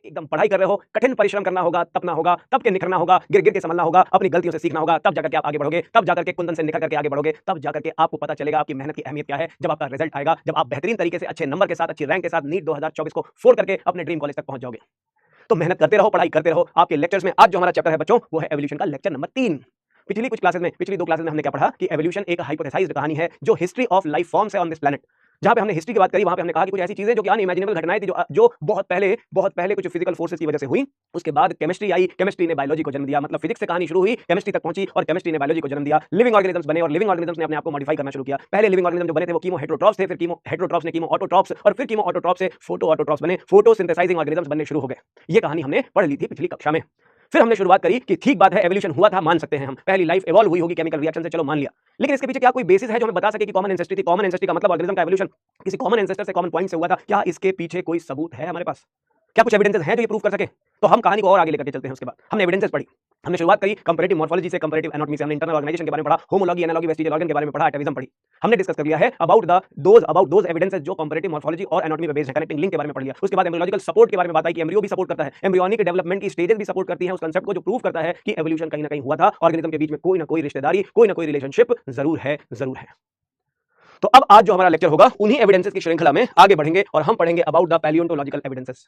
एकदम पढ़ाई कर रहे हो, कठिन परिश्रम करना होगा, तपना होगा, तब के निखरना होगा, गिर गिर के संभलना होगा, अपनी गलतियों से सीखना होगा, तब जाकर के आप आगे बढ़ोगे, तब जाकर के कुंदन से निकल करके आगे बढ़ोगे, तब जाकर के आपको पता चलेगा आपकी मेहनत की अहमियत क्या है। जब आपका रिजल्ट आएगा, जब आप बेहतरीन तरीके से अच्छे नंबर के साथ, अच्छी रैंक के साथ नीट 2024 को फोड़ करके अपने ड्रीम कॉलेज तक पहुंच जाओगे। तो मेहनत करते रहो, पढ़ाई करते रहो। आपके लेक्चर्स में आज जो हमारा चैप्टर है बच्चों, वो है एवोल्यूशन का लेक्चर नंबर 3। पिछली दो क्लासेस में हमने क्या पढ़ा कि एवोल्यूशन एक हाइपोथेसाइज्ड कहानी है जो हिस्ट्री ऑफ लाइफ फॉर्म्स है ऑन दिस प्लैनेट। जहां पे हमने हिस्ट्री की बात करी, वहां पे हमने कहा कि कुछ ऐसी चीजें जो कि अनइमेजिनेबल घटनाएं थी, जो बहुत पहले कुछ फिजिकल फोर्सेस की वजह से हुई। उसके बाद केमिस्ट्री आई, केमिस्ट्री ने बायोलॉजी को जन्म दिया, मतलब फिजिक्स से कहानी शुरू हुई, केमिस्ट्री तक पहुंची और केमिस्ट्री ने बायोलॉजी को जन्म दिया। लिविंग ऑर्गेनिजम्स बने और लिविंग ऑर्गेनिजम्स ने अपने आप को मॉडिफाई करना शुरू किया। पहले लिविंग ऑर्गेनिज्म जो बने थे वो कीमो हेटेरोट्रॉप्स थे, फिर कीमो हेटेरोट्रॉप्स ने कीमो ऑटोट्रॉप्स और फिर कीमो ऑटोट्रॉप्स से फोटो ऑटोट्रॉप्स बने, फोटोसिंथेसाइजिंग ऑर्गेनिजम्स बनने शुरू हो गए। ये कहानी हमने पढ़ ली थी पिछली कक्षा में। फिर हमने शुरुआत करी कि ठीक बात है, एवोल्यूशन हुआ था, मान सकते हैं हम, पहली लाइफ इवॉल्व हुई होगी केमिकल रिएक्शन से, चलो मान लिया। लेकिन इसके पीछे क्या कोई बेसिस है जो हमें बता सके कि कॉमन एंसेस्ट्री थी? कॉमन एंसेस्ट्री का मतलब ऑर्गेनिज्म का एवोल्यूशन किसी कॉमन एंसेस्टर से, कॉमन पॉइंट से हुआ था। क्या इसके पीछे कोई सबूत है हमारे पास? क्या कुछ एविडेंसेस हैं जो ये प्रूव कर सके? तो हम कहानी को और आगे लेकर के चलते हैं। उसके बाद हमने एविडेंसेस पढ़ी, हमने शुरुआत करी कंपैरेटिव मॉर्फोलॉजी से, कंपैरेटिव एनाटॉमी से, हमने इंटरनल ऑर्गेनाइजेशन के बारे में पढ़ा, होमोलॉजी, एनालॉजी, वेस्टिजियल ऑर्गन के बारे में पढ़ा, अटैविज्म पढ़ी। हमने डिस्कस कर लिया है अबाउट दोज एविडेंसेस जो कंपैरेटिव मॉर्फोलॉजी और एनाटॉमी पे बेस्ड है, कनेक्टिंग लिंक के बारे में पढ़ लिया। उसके बाद एम्ब्रियोलॉजिकल सपोर्ट के बारे में बात आई कि एम्ब्रियो भी सपोर्ट करता है, एम्ब्रियोनिक डेवलपमेंट की स्टेजेस भी सपोर्ट करती हैं उस कांसेप्ट को, जो प्रूव करता है कि एवोल्यूशन कहीं ना कहीं हुआ था, ऑर्गेनिज्म के बीच में कोई ना कोई रिश्तेदारी, कोई ना कोई रिलेशनशिप जरूर है। तो अब आज जो हमारा लेक्चर होगा उन्हीं एविडेंसेस की श्रृंखला में आगे बढ़ेंगे और हम पढ़ेंगे अबाउट द पैलियोंटोलॉजिकल एविडेंसेस।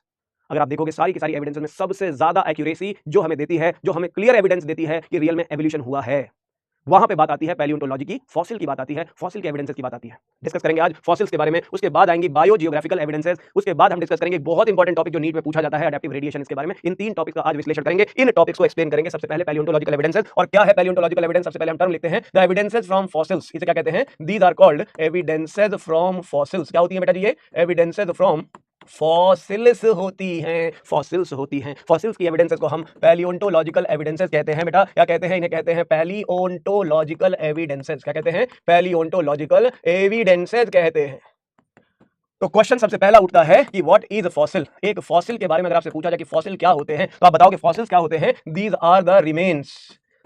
अगर आप देखोगे सारी की सारी एविडेंसेस में सबसे ज्यादा एक्यूरेसी जो हमें देती है, जो हमें क्लियर एविडेंस देती है कि रियल में एवोल्यूशन हुआ है, वहां पे बात आती है पैलियोंटोलॉजी की, फॉसिल की बात आती है, फॉसिल के एविडेंसेस की बात आती है। डिस्कस करेंगे आज फॉसिल्स के बारे में, उसके बाद आएंगे बायोजियोग्राफिकल एविडेंसेस, उसके बाद हम डिस्कस करेंगे बहुत इंपॉर्टेंट टॉपिक जो नीट में पूछा जाता है, अडैप्टिव रेडिएशन। इसके बारे में इन 3 टॉपिक्स का आज विश्लेषण करेंगे, इन टॉपिक्स को एक्सप्लेन करेंगे। सबसे पहले पैलियोंटोलॉजिकल एविडेंसेस। और क्या है पैलियोंटोलॉजिकल एविडेंस? सबसे पहले हम टर्म लिखते हैं, द एविडेंसेस फ्रॉम फॉसिल्स। इसे क्या कहते हैं? These are called evidences from fossils. क्या होती है बेटा जी? ये एविडेंसेस फ्रॉम फॉसिल्स होती हैं, फॉसिल्स होती हैं। फॉसिल्स की एविडेंसेस को हम पैलियोंटोलॉजिकल एविडेंसेस कहते हैं बेटा। क्या कहते हैं? इन्हें कहते हैं पैलियोंटोलॉजिकल एविडेंसेस। क्या कहते हैं? पैलियोंटोलॉजिकल एविडेंसेस कहते हैं। तो क्वेश्चन सबसे पहला उठता है कि व्हाट इज फॉसिल? एक फॉसिल के बारे में अगर आपसे पूछा जाए कि फॉसिल क्या होते हैं, तो आप बताओगे फॉसिल्स क्या होते हैं? These are the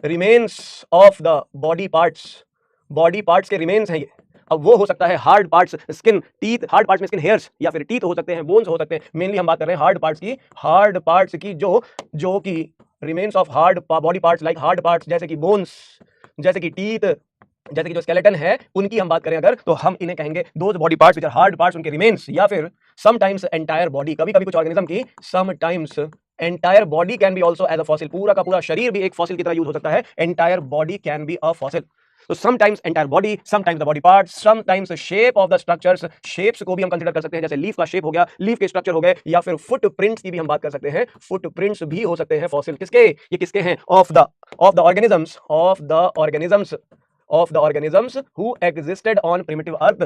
remains of the body parts के रिमेन्स हैं ये। अब वो हो सकता है hard parts, skin, teeth, hard parts में स्किन, हेयर्स, या फिर टीथ हो सकते हैं, बोन्स हो सकते हैं। मेनली हम बात कर रहे हैं हार्ड पार्ट्स की, जो कि remains of hard body parts, like hard parts जैसे कि बोन्स, जैसे कि टीथ, जैसे कि जो स्केलेटन है, उनकी हम बात करें अगर, तो हम इन्हें कहेंगे those body parts which are hard parts, उनके रिमेन्स, या फिर समटाइम्स एंटायर बॉडी। कभी कभी कुछ ऑर्गेनिज्म की sometimes entire body can be also as a fossil. पूरा का पूरा शरीर भी एक फॉसिल की तरह यूज हो सकता है। Entire body can be a fossil. तो sometimes entire body, sometimes the body parts, sometimes shape of the structures. Shapes को भी हम कंसीडर कर सकते हैं, जैसे लीफ का शेप हो गया, लीफ के स्ट्रक्चर हो गए, या फिर फुटप्रिंट्स की भी हम बात कर सकते हैं। फुटप्रिंट्स भी हो सकते हैं फॉसिल। किसके? ये किसके हैं? Of the organisms who existed on primitive earth,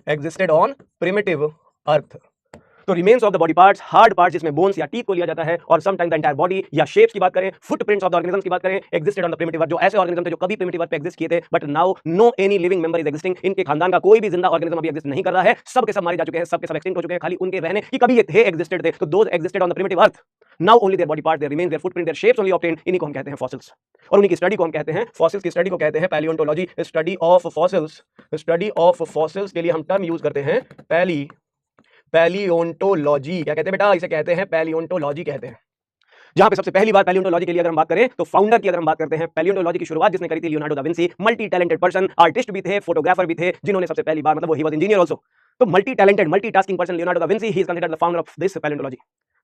existed on primitive earth। तो remains of the body parts, hard parts जिसमें बोन्स या टीथ को लिया जाता है, और समटाइम्स द एंटायर बॉडी, या शेप्स की बात करें, फुटप्रिंट्स ऑफ द ऑर्गेनिजम्स की बात करें, existed on the primitive earth, जो ऐसे ऑर्गेनिज्म थे जो कभी प्रिमिटिव अर्थ पे एग्जिस्ट किए थे, but now no any living member is existing. इनके खानदान का कोई भी जिंदा ऑर्गेनिज्म अभी एग्जिस्ट नहीं कर रहा है, सब के सब मारे जा चुके हैं, सब के सब एक्सटिंक्ट हो चुके हैं, खाली उनके रहने कि कभी ये थे, एग्जिस्टेड थे। तो those existed on the primitive earth, now only their body parts, their remains, their footprint, their shapes only obtained. इन्हीं को हम कहते हैं फॉसिल्स, और उन्हीं की स्टडी को हम कहते हैं, फॉसिल्स की स्टडी को कहते हैं पैलियोंटोलॉजी। स्टडी ऑफ फॉसिल्स के लिए हम टर्म यूज करते हैं पैलियोंटोलॉजी। क्या कहते हैं बेटा? इसे कहते हैं पैलियोंटोलॉजी कहते हैं। जहां पे सबसे पहली बार पैलियोंटोलॉजी के लिए अगर हम बात करें, तो फाउंडर की अगर हम बात करते हैं, पैलियोंटोलॉजी की शुरुआत जिसने करी थी, Leonardo da Vinci. Multi talented person, artist भी थे, फोटोग्राफर भी थे, जिन्होंने सबसे पहली बार, मतलब ही वाज इंजीनियर आल्सो। तो multi talented, multitasking person Leonardo da Vinci, he is considered the founder of this palaeontology.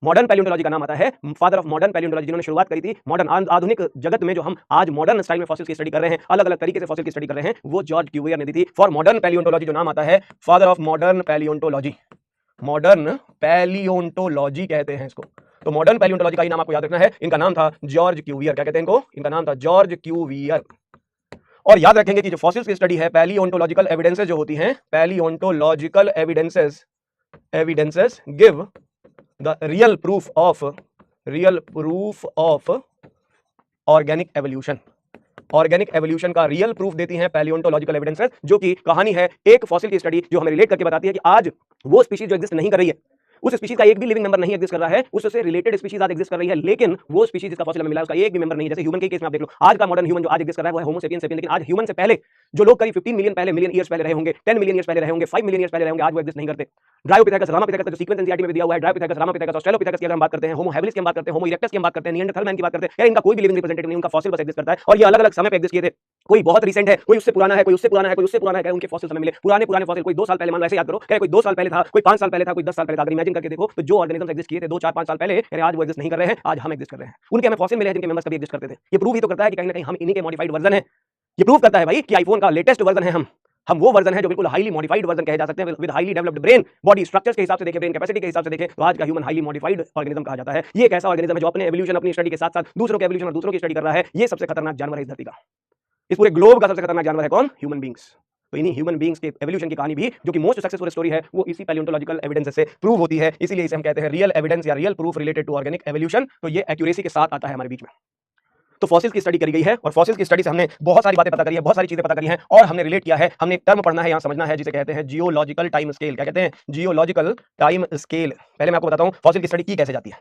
Modern palaeontology का नाम आता है फादर ऑफ मॉडर्न पैलियोंटोलॉजी, जिन्होंने शुरुआत करी थी मॉडर्न, आधुनिक जगत में जो हम आज मॉडर्न स्टाइल में फॉसिल्स की स्टडी कर रहे हैं, अलग अलग तरीके से फॉसिल की स्टडी कर रहे हैं, वो जॉर्ज क्यूवियर ने दी थी। फॉर मॉडर्न पैलियोंटोलॉजी जो नाम आता है, फादर ऑफ मॉडर्न पैलियोंटोलॉजी, मॉडर्न पैलियोंटोलॉजी कहते हैं इसको। तो मॉडर्न पैलियोंटोलॉजी का ही नाम आपको याद रखना है, इनका नाम था जॉर्ज क्यूवियर। क्या कहते हैं इनको? इनका नाम था जॉर्ज क्यूवियर। और याद रखेंगे कि जो फॉसिल्स की स्टडी है, पैलियोंटोलॉजिकल एविडेंसेस जो होती हैं, palaeontological evidences give the real proof of organic evolution. Organic evolution का रियल प्रूफ देती हैं पैलियोंटोलॉजिकल एविडेंसेस, जो कि कहानी है एक फॉसिल की स्टडी जो हमें रिलेट करके बताती है कि आज वो स्पीशीज जो एग्जिस्ट नहीं कर रही है, उस स्पीशीज का एक भी लिविंग मेंबर नहीं एग्जिस्ट कर रहा है, उससे रिलेटेड स्पीशीज आज एग्जिस्ट कर रही है, लेकिन वो स्पीशीज जिसका फॉसिल हमें मिला है उसका एक भी मेंबर नहीं है। जैसे ह्यूमन के केस में आप देख लो, आज का मॉडर्न ह्यूमन जो आज एग्जिस्ट कर रहा है वो है होमो सेपियन सेपियन, लेकिन आज ह्यूमन से पहले जो लोग करीब 15 मिलियन पहले मिलियन ईयर्स पहले रहे होंगे, 10 मिलियन ईयर्स पहले रहे होंगे, 5 मिलियन ईयर्स पहले रहे होंगे, आज वो एग्जिस्ट नहीं करते। ड्रायोपिथेकस, रामापिथेकस जो सीक्वेंस एनसीईआरटी में दिया हुआ है, ड्रायोपिथेकस, रामापिथेकस, ऑस्ट्रेलोपिथेकस की अगर हम बात करते हैं, होमो हैबिलिस की हम बात करते हैं, होमो इरेक्टस की हम बात करते हैं, निएंडरथल मैन की बात करते हैं, यार इनका कोई भी लिविंग रिप्रेजेंटेटिव नहीं, उनका फॉसिल बस एग्जिस्ट करता है और ये अलग-अलग समय पे एग्जिस्ट किए थे। कोई बहुत रिसेंट है, कोई उससे पुराना है, कोई उससे पुराना है, कोई उससे पुराना है, उनके फॉसिल्स हमें मिले पुराने फॉसिल, कोई 2 साल पहले, मान लो ऐसे याद करो, कोई 2 साल पहले था, कोई 5 साल पहले था, कोई 10 साल पहले था। अगर इमेजिन करके देखो तो जो ऑर्गेनिजम्स एग्जिस्ट किए थे 2, 4, 5 साल पहले, आज वो एग्जिस्ट नहीं कर रहे हैं, आज हम एग्जिस्ट कर रहे हैं। उनके हमें फॉसिल मिले हैं जिनके मेंबर्स कभी एग्जिस्ट करते थे। ये प्रूव ही तो करता है कि कहीं ना कहीं हम इन्हीं के मॉडिफाइड वर्जन है। ये प्रूव करता है भाई कि आईफोन का लेटेस्ट वर्जन है हम वो वर्जन है जो बिल्कुल हाईली मॉडिफाइड वर्जन कहे जा सकते हैं, with highly developed brain, body structures के हिसाब से देखें, ब्रेन कैपेसिटी के हिसाब से देखें, तो आज का ह्यूमन हाईली मॉडिफाइड ऑर्गेनिज्म कहा जाता है। ये एक ऐसा ऑर्गेनिज्म है जो अपने एवोल्यूशन, अपनी स्टडी के साथ-साथ दूसरों के एवोल्यूशन और दूसरों की स्टडी कर रहा है। ये सबसे खतरनाक जानवर है इस धरती का। इस पूरे ग्लोब का सबसे खतरनाक जानवर है कौन? Human beings. तो इन्हीं ह्यूमन बींग्स के एवोल्यूशन की कहानी भी जो कि मोस्ट सक्सेसफुल स्टोरी है, वो इसी पैलियोंटोलॉजिकल एविडेंस से प्रूव होती है। इसीलिए इसे हम कहते हैं रियल एविडेंस या real proof related to organic evolution. तो ये एक्यूरेसी के साथ आता है हमारे बीच में। तो फॉसिल्स की स्टडी करी गई है और फॉसिल्स की स्टडी से हमने बहुत सारी बातें पता करी है, बहुत सारी चीजें पता करी हैं और हमने रिलेट किया है। हमने एक टर्म पढ़ना है, यहां समझना है, जिसे कहते हैं जियोलॉजिकल टाइम स्केल। क्या कहते हैं? Geological time scale. पहले मैं आपको बताता हूं फॉसिल की स्टडी की कैसे जाती है,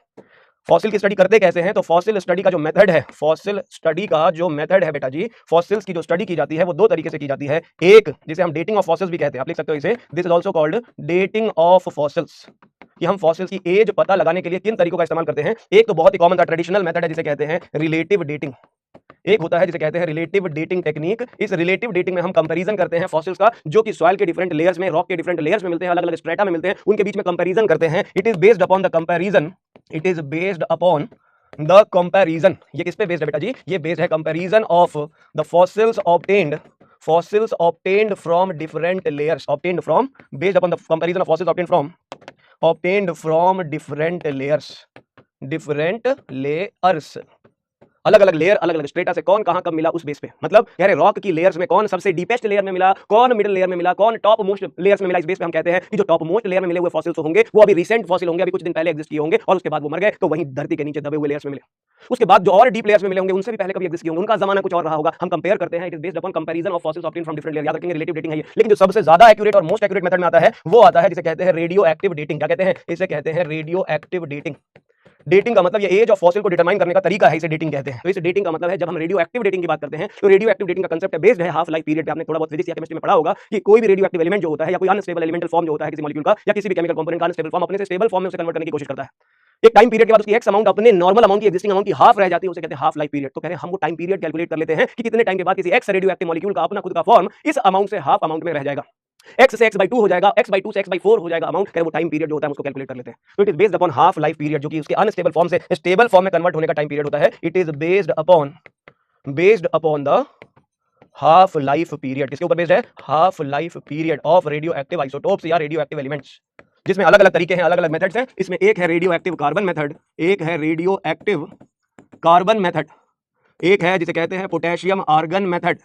फॉसिल की स्टडी करते कैसे हैं। तो फॉसिल स्टडी का जो मेथड है, फॉसिल स्टडी का जो मेथड है बेटा जी, फॉसिल्स की जो स्टडी की जाती है वो दो तरीके से की जाती है। एक जिसे हम डेटिंग ऑफ फॉसिल्स भी कहते हैं, आप लिख सकते हो इसे, this is also called dating of fossils, कि हम फॉसिल्स की एज पता लगाने के लिए किन तरीकों का इस्तेमाल करते हैं। एक तो बहुत ही कॉमन था, ट्रेडिशनल मेथड है, जिसे कहते हैं रिलेटिव डेटिंग। एक होता है जिसे कहते हैं रिलेटिव डेटिंग टेक्निक। इस रिलेटिव डेटिंग में हम कंपैरिजन करते हैं फॉसिल्स का, जो कि सॉइल के डिफरेंट लेयर्स में, रॉक के डिफरेंट लेयर्स में मिलते हैं, अलग-अलग स्ट्रेटा में मिलते हैं, उनके बीच में कंपैरिजन करते हैं। It is based upon the comparison, it is based upon the comparison. ये किस पे बेस्ड है बेटा जी? ये बेस्ड है comparison of the fossils obtained from different layers, obtained from, based upon the comparison of fossils obtained from different layers, अलग अलग layer, अलग अलग स्ट्रेटा से कौन कहां कब मिला उस बेस पे। मतलब यार रॉक की लेयर्स में कौन सबसे डीपेस्ट लेयर में मिला, कौन मिडिल लेयर में मिला, कौन टॉप मोस्ट लेयर्स में मिला, इस बेस पे हम कहते हैं कि जो टॉप मोस्ट लेयर में मिले हुए फॉसिल्स होंगे वो अभी रिसेंट फॉसिल होंगे, अभी कुछ दिन पहले एग्जिस्ट किए होंगे और उसके बाद वो मर गए, तो वहीं धरती के नीचे दबे हुए लेयर्स में मिले। उसके बाद जो और डीप लेयर्स में मिले होंगे उनसे भी पहले कभी एग्जिस्ट किए होंगे, उनका जमाना कुछ और रहा होगा। हम कंपेयर करते हैं, it is based upon comparison of fossils obtained from different layer. याद रखेंगे रिलेटिव डेटिंग है ये। लेकिन जो सबसे ज्यादा एक्यूरेट और मोस्ट एक्यूरेट मेथड में आता है वो आता है जिसे कहते हैं रेडियो एक्टिव डेटिंग। क्या कहते हैं? इसे कहते हैं रेडियो एक्टिव डेटिंग। डेटिंग का मतलब ये एज ऑफ फॉसिल को डिटरमाइन करने का तरीका है, इसे डेटिंग कहते हैं। तो इस डेटिंग का मतलब है, जब हम रेडियो एक्टिव डेटिंग की बात करते हैं तो रेडियो एक्टिव डेटिंग का कांसेप्ट है बेस्ड है हाफ लाइफ पीरियड पे। आपने थोड़ा बहुत फिजिक्स या केमिस्ट्री में पढ़ा होगा कि कोई भी रेडियो एक्टिव एलिमेंट जो होता है या कोई अनस्टेबल एलिमेंटल फॉर्म जो होता है किसी मॉलिक्यूल का या किसी भी केमिकल कंपोनेंट का अनस्टेबल फॉर्म अपने से स्टेबल फॉर्म में उसे कन्वर्ट करने की कोशिश करता है। एक टाइम पीरियड के बाद उसकी एक्स अमाउंट अपने नॉर्मल अमाउंट की, एक्जिस्टिंग अमाउंट की हाफ रह जाती है, उसे कहते हैं हाफ लाइफ पीरियड। तो कह रहे हैं हम वो टाइम पीरियड कैलकुलेट कर लेते हैं कि कितने टाइम के बाद किसी एक्स रेडियो एक्टिव मॉलिक्यूल का अपना खुद का फॉर्म इस अमाउंट से हाफ अमाउंट में रह जाएगा, x से x/2 हो जाएगा, x/2 से x/4 हो जाएगा अमाउंट। वो टाइम पीरियड जो होता है उसको कैलकुलेट कर लेते हैं। तो it is based upon half life period, जो कि उसके अनस्टेबल फॉर्म से स्टेबल फॉर्म में कन्वर्ट होने का टाइम पीरियड होता है। It is based upon the half life period. किसके ऊपर बेस्ड है? Half life period of radio active isotopes या रेडियो एक्टिव एलिमेंट्स, जिसमें अलग अलग तरीके हैं, अलग अलग मेथड्स हैं। इसमें एक है रेडियो एक्टिव कार्बन मेथड, एक है रेडियो एक्टिव कार्बन मेथड, एक है जिसे कहते हैं पोटेशियम आर्गन मेथड,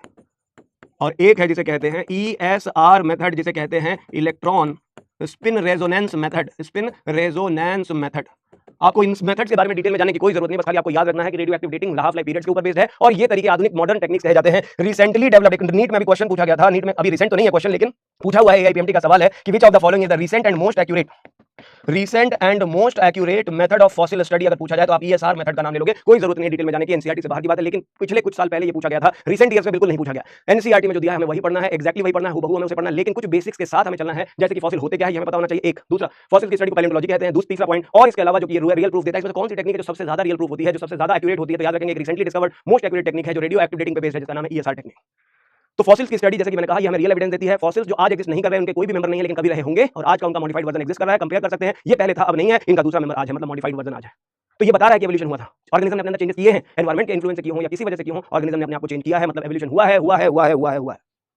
और एक है जिसे कहते हैं ESR मेथड, जिसे कहते हैं electron spin resonance method, spin resonance method. आपको इन मेथड्स के बारे में डिटेल में जाने की कोई जरूरत नहीं, बस खाली आपको याद रखना है कि radio active dating half life period के ऊपर बेस्ड है और ये तरीके आधुनिक मॉडर्न टेक्निक्स कहे जाते हैं। रिसेंटली डेवलप्ड, नीट में भी क्वेश्चन पूछा गया था, नीट में अभी रिसेंट तो नहीं है क्वेश्चन, लेकिन पूछा हुआ है, AIPMT का सवाल है कि which of the following is the recent and most accurate method of fossil study. अगर पूछा जाए तो आप ESR मेथड का नाम ले लोगे, कोई जरूरत नहीं डिटेल में जाने की, एनसीईआरटी से बाहर की बात है। लेकिन पिछले कुछ साल पहले ये पूछा गया था, रिसेंट ईयर्स में बिल्कुल नहीं पूछा गया। एनसीईआरटी में जो दिया है हमें वही पढ़ना है, एक्जैक्टली वही पढ़ना है, हुबहू हमें उसे पढ़ना है, लेकिन कुछ बेसिक्स के साथ हमें चलना है, जैसे कि फॉसिल होते क्या है ये हमें पता होना चाहिए। एक दूसरा, फॉसिल की स्टडी को पैलियोंटोलॉजी कहते हैं, तीसरा पॉइंट, और इसके अलावा जो कि रियल प्रूफ देता है, इसमें कौन सी टेक्निक है जो सबसे ज्यादा रियल प्रूफ होती है, जो सबसे ज्यादा एक्यूरेट होती है। तो याद रखेंगे एक recently discovered most accurate technique है जो रेडियो एक्टिव डेटिंग पे बेस्ड है, जिसका नाम है ESR टेक्निक। तो फॉसिल्स की स्टडी, जैसे कि मैंने कहा, ये हमें रियल एविडेंस देती है। फॉसिल्स जो आज एग्जिस्ट नहीं कर रहे हैं, उनके कोई भी मेंबर नहीं है, लेकिन कभी रहे होंगे, और आज का उनका मॉडिफाइड वर्जन एग्जिस्ट कर रहा है। कंपेयर कर सकते हैं, ये पहले था अब नहीं है, इनका दूसरा मेंबर आज है, मतलब मॉडिफाइड वर्जन आज है। तो ये बता रहा है कि एवोल्यूशन हुआ था, ऑर्गेनिज्म ने अपने अंदर चेंजेस किए हैं, एनवायरनमेंट के इन्फ्लुएंस से किए हों या किसी वजह से किए हों, ऑर्गेनिज्म ने अपने आप को चेंज किया है, मतलब एवोल्यूशन हुआ है।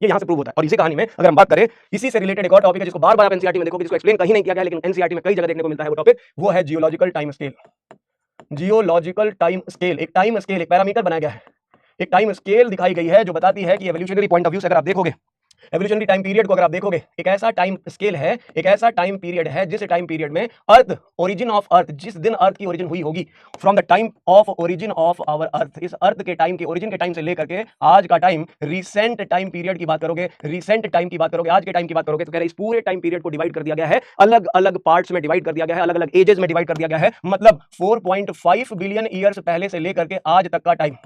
ये यहाँ से प्रूव होता है। और इसी कहानी में अगर हम बात करें, इसी से रिलेटेड एक और टॉपिक है जिसको बार बार आप एनसीईआरटी में देखोगे, जिसको एक्सप्लेन कहीं नहीं किया गया, लेकिन एनसीईआरटी में कई जगह देखने को मिलता है। वो टॉपिक वो है geological time scale. Geological time scale एक टाइम स्केल, एक पैरामीटर बनाया गया है, एक टाइम स्केल दिखाई गई है जो बताती है कि एवोल्यूशनरी पॉइंट ऑफ व्यू से अगर आप देखोगे एवोल्यूशनरी टाइम पीरियड को अगर आप देखोगे, एक ऐसा टाइम स्केल है, एक ऐसा टाइम पीरियड है जिस टाइम पीरियड में अर्थ, ओरिजिन ऑफ अर्थ, जिस दिन अर्थ की ओरिजिन हुई होगी, from the time of origin of our earth, इस अर्थ के टाइम के ओरिजिन के टाइम से लेकर के आज का टाइम, रिसेंट टाइम पीरियड की बात करोगे, रिसेंट टाइम की बात करोगे, आज के टाइम की बात करोगे, तो कह रहे इस पूरे टाइम पीरियड को डिवाइड कर दिया गया है, अलग अलग पार्ट्स में डिवाइड कर दिया गया है, अलग अलग एजेस में डिवाइड कर दिया गया है। मतलब 4.5 बिलियन ईयर्स पहले से लेकर के आज तक का टाइम,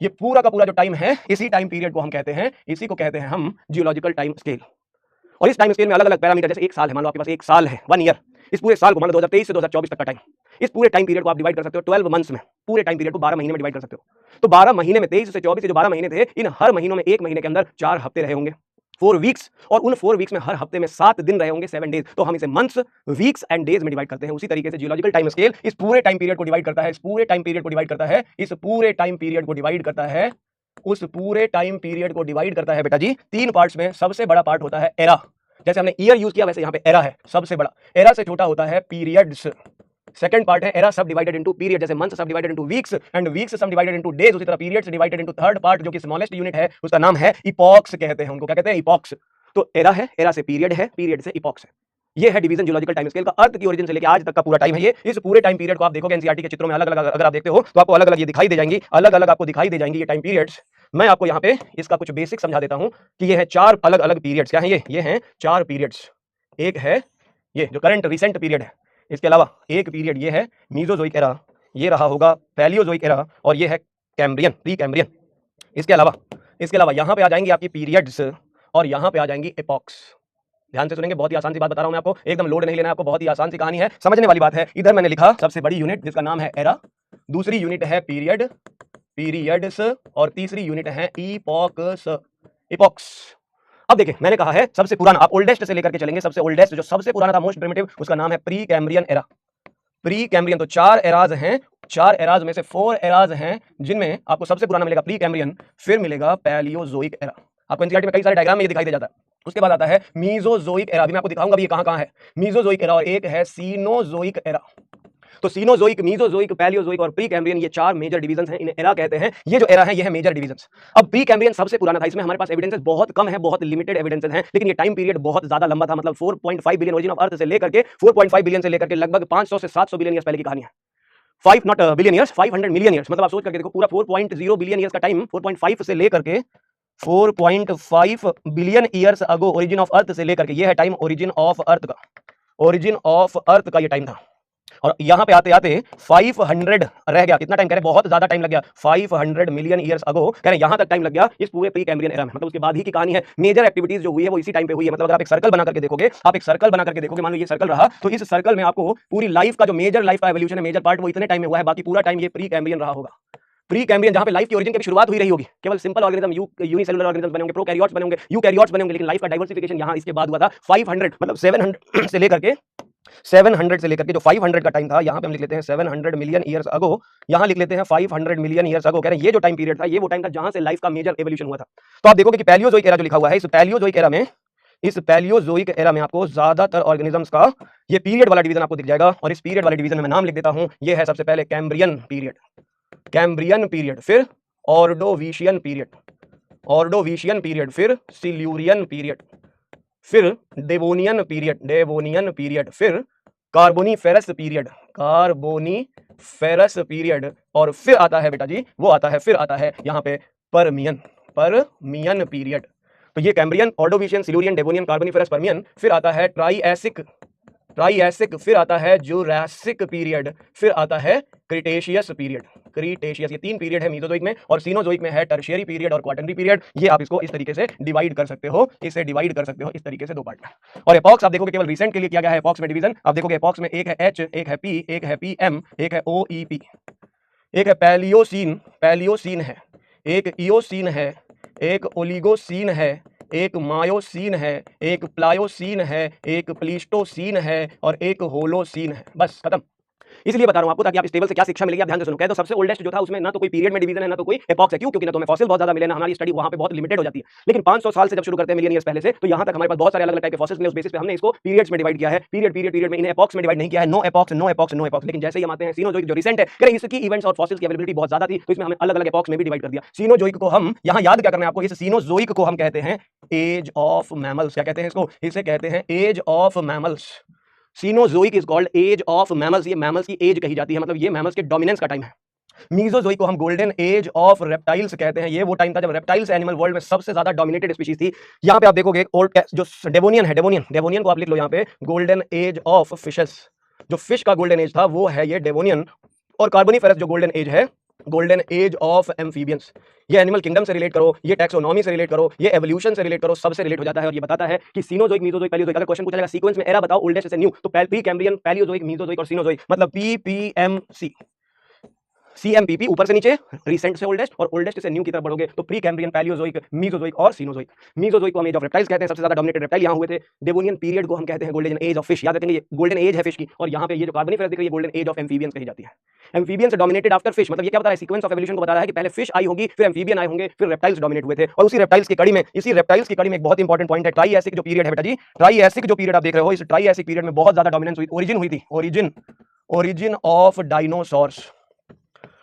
ये पूरा का पूरा जो टाइम है, इसी टाइम पीरियड को हम कहते हैं, इसी को कहते हैं हम जियोलॉजिकल टाइम स्केल। और इस टाइम स्केल में अलग अलग पैरामीटर, जैसे एक साल है, मान लो आपके पास एक साल है, 1 ईयर, इस पूरे साल को मान लो 2023 से 2024 तक का टाइम, इस पूरे टाइम पीरियड को आप डिवाइड कर सकते हो 12 मंथ्स में, पूरे टाइम पीरियड को 12 महीने में डिवाइड कर सकते हो। तो 12 महीने में 23 से 24 जो 12 महीने थे, इन हर महीनों में एक महीने के अंदर 4 हफ्ते रहे होंगे, 4 वीक्स, और उन 4 वीक्स में हर हफ्ते में 7 दिन रहे होंगे, 7 डेज। तो हम इसे मंथ्स, वीक्स एंड डेज में डिवाइड करते हैं। उसी तरीके से जियोलॉजिकल टाइम स्केल इस पूरे टाइम पीरियड को डिवाइड करता है, इस पूरे टाइम पीरियड को डिवाइड करता है, इस पूरे टाइम पीरियड को डिवाइड करता है, उस पूरे टाइम पीरियड को डिवाइड करता है बेटा जी 3 पार्ट्स में। सबसे बड़ा पार्ट होता है एरा, जैसे हमने ईयर यूज किया वैसे यहाँ पे एरा है सबसे बड़ा, एरा से छोटा होता है पीरियड्स। सेकंड पार्ट है एरा सब डिवाइडेड इनटू पीरियड, जैसे मंथ सब divided into weeks and weeks सब डिवाइडेड इनटू डेज, उसी तरह periods divided into third part जो कि स्मॉलेस्ट यूनिट है, उसका नाम है इपॉक्स कहते हैं, उनको क्या कहते हैं, इपॉक्स। तो एरा है, एरा से पीरियड है, पीरियड से इपॉक्स है। ये है डिवीजन जियोलॉजिकल टाइम स्केल का, अर्थ की ओरिजिन से लेकर आज तक का पूरा टाइम है ये। इस पूरे टाइम पीरियड को आप देखोगे एनसीईआरटी के चित्रों में अलग अलग अगर आप देखते हो तो आपको अलग अलग ये दिखाई दे जाएंगी, अलग अलग आपको दिखाई दे जाएंगी ये टाइम पीरियड्स। मैं आपको यहाँ पे इसका कुछ बेसिक समझा देता हूँ कि ये है 4 अलग अलग पीरियड्स। क्या है ये हैं 4 पीरियड्स। एक है ये जो करंट रिसेंट पीरियड है, इसके अलावा एक पीरियड ये है मीसोजोइक एरा, ये रहा होगा पैलियोजोइक एरा, और ये है कैम्ब्रियन, प्री कैम्ब्रियन। इसके अलावा यहाँ पे आ जाएंगी आपकी पीरियड्स, और यहाँ पे आ जाएंगी एपॉक्स। ध्यान से सुनेंगे, बहुत ही आसान सी बात बता रहा हूं मैं आपको, एकदम लोड नहीं लेना है आपको, बहुत ही आसान सी कहानी है, समझने वाली बात है। इधर मैंने लिखा सबसे बड़ी यूनिट जिसका नाम है एरा, दूसरी यूनिट है पीरियड, पीरियड्स, और तीसरी यूनिट है इपॉक्स, इपॉक्स। अब देखिए मैंने कहा है सबसे पुराना, आप ओल्डेस्ट से लेकर के चलेंगे, सबसे ओल्डेस्ट जो सबसे पुराना था, मोस्ट प्रिमिटिव, उसका नाम है pre Cambrian era. Pre Cambrian, तो 4 एराज हैं, 4 एराज में से 4 एराज हैं जिनमें आपको सबसे पुराना मिलेगा प्री कैम्ब्रियन, फिर मिलेगा पैलियोजोइक एरा। आपको एनसीईआरटी में कई सारे डायग्राम में ये दिखाई दे जाता है। उसके बाद आता है मीसोजोइक एरा, अभी मैं आपको दिखाऊंगा भी ये कहां है, मीसोजोइक एरा, और एक है सीनोजोइक एरा। तो सीनोजोइक, मीसोजोइक, पैलियोजोइक और प्री कैम्ब्रियन, ये 4 मेजर डिवीजन हैं, इन्हें एरा कहते हैं। ये जो एरा है ये है मेजर डिवीजन। अब प्री कैम्ब्रियन सबसे पुराना था, इसमें हमारे पास एविडेंसेस बहुत कम है, बहुत लिमिटेड एविडेंसेस हैं, लेकिन ये टाइम पीरियड बहुत ज्यादा लंबा था, मतलब 4.5 बिलियन ओरिजिन ऑफ अर्थ से लेकर के 4.5 बिलियन से लेकर के लगभग 500 से 700 बिलियन ईयर्स पहले की कहानी है। 5 not billion years, 500 million years, मतलब आप सोच करके देखो पूरा 4.0 बिलियन ईयर्स का टाइम, 4.5 से लेकर के 4.5 billion years ago origin of earth से लेकर के, ये है टाइम ओरिजिन ऑफ अर्थ का, ओरिजिन ऑफ अर्थ का ये टाइम था। और यहां पे आते आते 500 रह गया, कितना टाइम कह रहे, बहुत ज्यादा टाइम लग गया, 500 मिलियन ईयर्स अगो कह रहे यहां तक टाइम लग गया इस पूरे प्री कैम्ब्रियन एरा में। मतलब उसके बाद ही की कहानी है, मेजर एक्टिविटीज जो हुई है वो इसी टाइम पे हुई है। मतलब अगर आप एक सर्कल बना करके देखोगे, आप एक सर्कल बना करके देखोगे, मान लो ये सर्कल रहा, तो इस सर्कल में आपको पूरी लाइफ का जो मेजर लाइफ का एवोल्यूशन है, मेजर पार्ट वो इतने टाइम में हुआ है, बाकी पूरा टाइम ये प्री कैम्ब्रियन रहा होगा। प्री कैम्ब्रियन जहां पे लाइफ की ओरिजिन की शुरुआत हुई रही होगी, केवल सिंपल ऑर्गेनिज्म, यूनिसेलुलर ऑर्गेनिज्म बनेंगे, प्रोकैरियोट्स बनेंगे, यूकैरियोट्स बनेंगे, लेकिन लाइफ का डाइवर्सिफिकेशन यहां इसके बाद हुआ था। 500 मतलब 700 से लेकर के 700 से लेकर के जो 500 का टाइम था, यहां पे हम लिख लेते हैं 700 मिलियन ईयर्स अगो, यहां लिख लेते हैं 500 मिलियन ईयर्स अगो। कह रहे हैं ये जो टाइम पीरियड था, ये वो टाइम था जहां से लाइफ का मेजर एवोल्यूशन हुआ था। तो आप देखोगे कि पैलियोजोइक एरा जो लिखा हुआ है, इस पैलियोजोइक एरा में, इस पैलियोजोइक एरा में आपको ज्यादातर ऑर्गेनिजम्स का ये पीरियड वाला डिवीजन आपको दिख जाएगा, और इस पीरियड वाले डिवीजन में मैं नाम लिख देता हूं, ये है सबसे पहले कैम्ब्रियन पीरियड, कैम्ब्रियन पीरियड, फिर ऑर्डोविशियन पीरियड, ऑर्डोविशियन पीरियड, फिर सिल्यूरियन पीरियड, फिर डेवोनियन पीरियड, डेवोनियन पीरियड, फिर कार्बोनीफेरस पीरियड, कार्बोनीफेरस पीरियड, और फिर आता है बेटा जी, वो आता है, फिर आता है यहाँ पे परमियन, परमियन पीरियड। तो ये Cambrian, Ordovician, Silurian, Devonian, Carboniferous, Permian, फिर आता है ट्राइएसिक, ट्राइएसिक, फिर आता है जुरासिक पीरियड, फिर आता है क्रिटेशियस पीरियड, क्रिटेशियस। ये 3 पीरियड है मीसोजोइक में, और सीनोजोइक में है टर्शियरी पीरियड और क्वाटरनरी पीरियड। ये आप इसको इस तरीके से डिवाइड कर सकते हो, इसे डिवाइड कर सकते हो इस तरीके से 2 पार्ट में। और एपॉक्स आप देखोगे केवल रिसेंट के लिए किया गया है एपॉक्स में डिवीजन। आप देखोगे एपॉक्स में एक है एच, एक है पी, एक है पीएम, एक है ओईपी, एक है पैलियोसीन, पैलियोसीन है, एक इयोसीन है, एक ओलिगोसीन है, एक मायोसीन है, एक प्लायोसीन है, एक प्लीस्टोसीन है, और एक होलोसीन है। बस खत्म। इसलिए बता रहा हूं आपको ताकि आप इस टेबल से क्या शिक्षा मिलेगी आप ध्यान से सुनो। तो सबसे ओल्डेस्ट जो था उसमें ना तो कोई पीरियड में डिवीजन है ना तो कोई एपॉक्स है। क्यों? क्योंकि ना तो हमें फॉसिल बहुत ज्यादा मिले ना हमारी स्टडी वहां पे बहुत लिमिटेड हो जाती है। लेकिन 500 साल से जब शुरू करते हैं मिलियन ईयर्स पहले से, तो यहां तक हमारे पास बहुत सारे अलग अलग टाइप के फॉसिल्स मिले। उस बेसिस पे हमने इसको पीरियड्स में डिवाइड किया है। पीरियड में, इन्हें एपॉक्स में डिवाइड नहीं किया है। No epochs no epochs no epochs. लेकिन जैसे ही हम आते हैं सीनोजोइक जो रिसेंट है, करें इसकी इवेंट्स और फॉसिल्स की अवेलेबिलिटी बहुत ज्यादा थी, तो इसमें हमें अलग अलग एपॉक्स में भी डिवाइड कर दिया। सीनोजोइक को हम यहां याद क्या करना है आपको, इस सीनोजोइक को हम कहते हैं एज ऑफ मैमल्स। क्या कहते हैं इसको? इसे कहते हैं age of mammals. Cenozoic is called age of mammals. ये मैमल्स की एज कही जाती है, मतलब ये मैमल्स के डोमिनेंस का टाइम है। मीजोजोइक को हम गोल्डन एज ऑफ रेप्टाइल्स कहते हैं। ये वो टाइम था जब रेप्टाइल्स एनिमल वर्ल्ड में सबसे ज्यादा डोमिनेटेड स्पीशीज थी। यहां पे आप देखोगे ओल्ड जो डेवोनियन है, डेवोनियन को आप लिख लो यहां पे गोल्डन एज ऑफ फिशेस। जो फिश का गोल्डन एज था वो है ये डेवोनियन। और कार्बोनिफेरस जो गोल्डन एज है, गोल्डन एज ऑफ एम्फीबियंस। ये एनिमल किंगडम से रिलेट करो, ये टैक्सोनॉमी से रिलेट करो, ये एवोल्यूशन से रिलेट करो, सबसे रिलेट हो जाता है। और ये बताता है कि सीनोजोइक, मीजोजोइक, पैलियोजोइक। अगर क्वेश्चन पूछा जाएगा सीक्वेंस में एरा बताओ ओल्डेस्ट से न्यू, तो प्री कैम्ब्रियन, पैलियोजोइक, मीजोजोइक और सीनोजोइक, मतलब PPMC। CMPP ऊपर से नीचे, रिसेंट से ओल्डेस्ट, और ओल्डेस्ट से न्यू की तरफ बढ़ोगे तो प्री कैम्ब्रियन, पैलियोजोइक, मीजोजोइक और सीनोजोइक। मीजोजोइक को हम एज ऑफ रेप्टाइल्स कहते हैं, सबसे ज्यादा डोमिनेटेड रेप्टाइल यहां हुए थे। डेवोनियन पीरियड को हम कहते हैं गोल्डन एज ऑफ फिश। याद रखेंगे ये गोल्डन एज है फिश की। और यहां पे ये जो कार्बोनिफेरस दिख रही है गोल्डन एज ऑफ एम्फीबियंस कही जाती है। एम्फीबियंस डोमिनेटेड आफ्टर फिश, मतलब ये क्या बता रहा है? सीक्वेंस ऑफ एवोल्यूशन को बता रहा है कि पहले फिश आई होगी, फिर एम्फीबियन आए होंगे, फिर रेप्टाइल्स डोमिनेट हुए थे। और उसी रेप्टाइल्स की कड़ी में एक बहुत इंपॉर्टेंट पॉइंट है ट्राइएसिक जो पीरियड है बेटा जी। ट्राइएसिक जो पीरियड आप देख रहे हो, इस ट्राइएसिक पीरियड में बहुत ज्यादा डोमिनेंस हुई, ओरिजिन हुई थी। Origin of dinosaurs.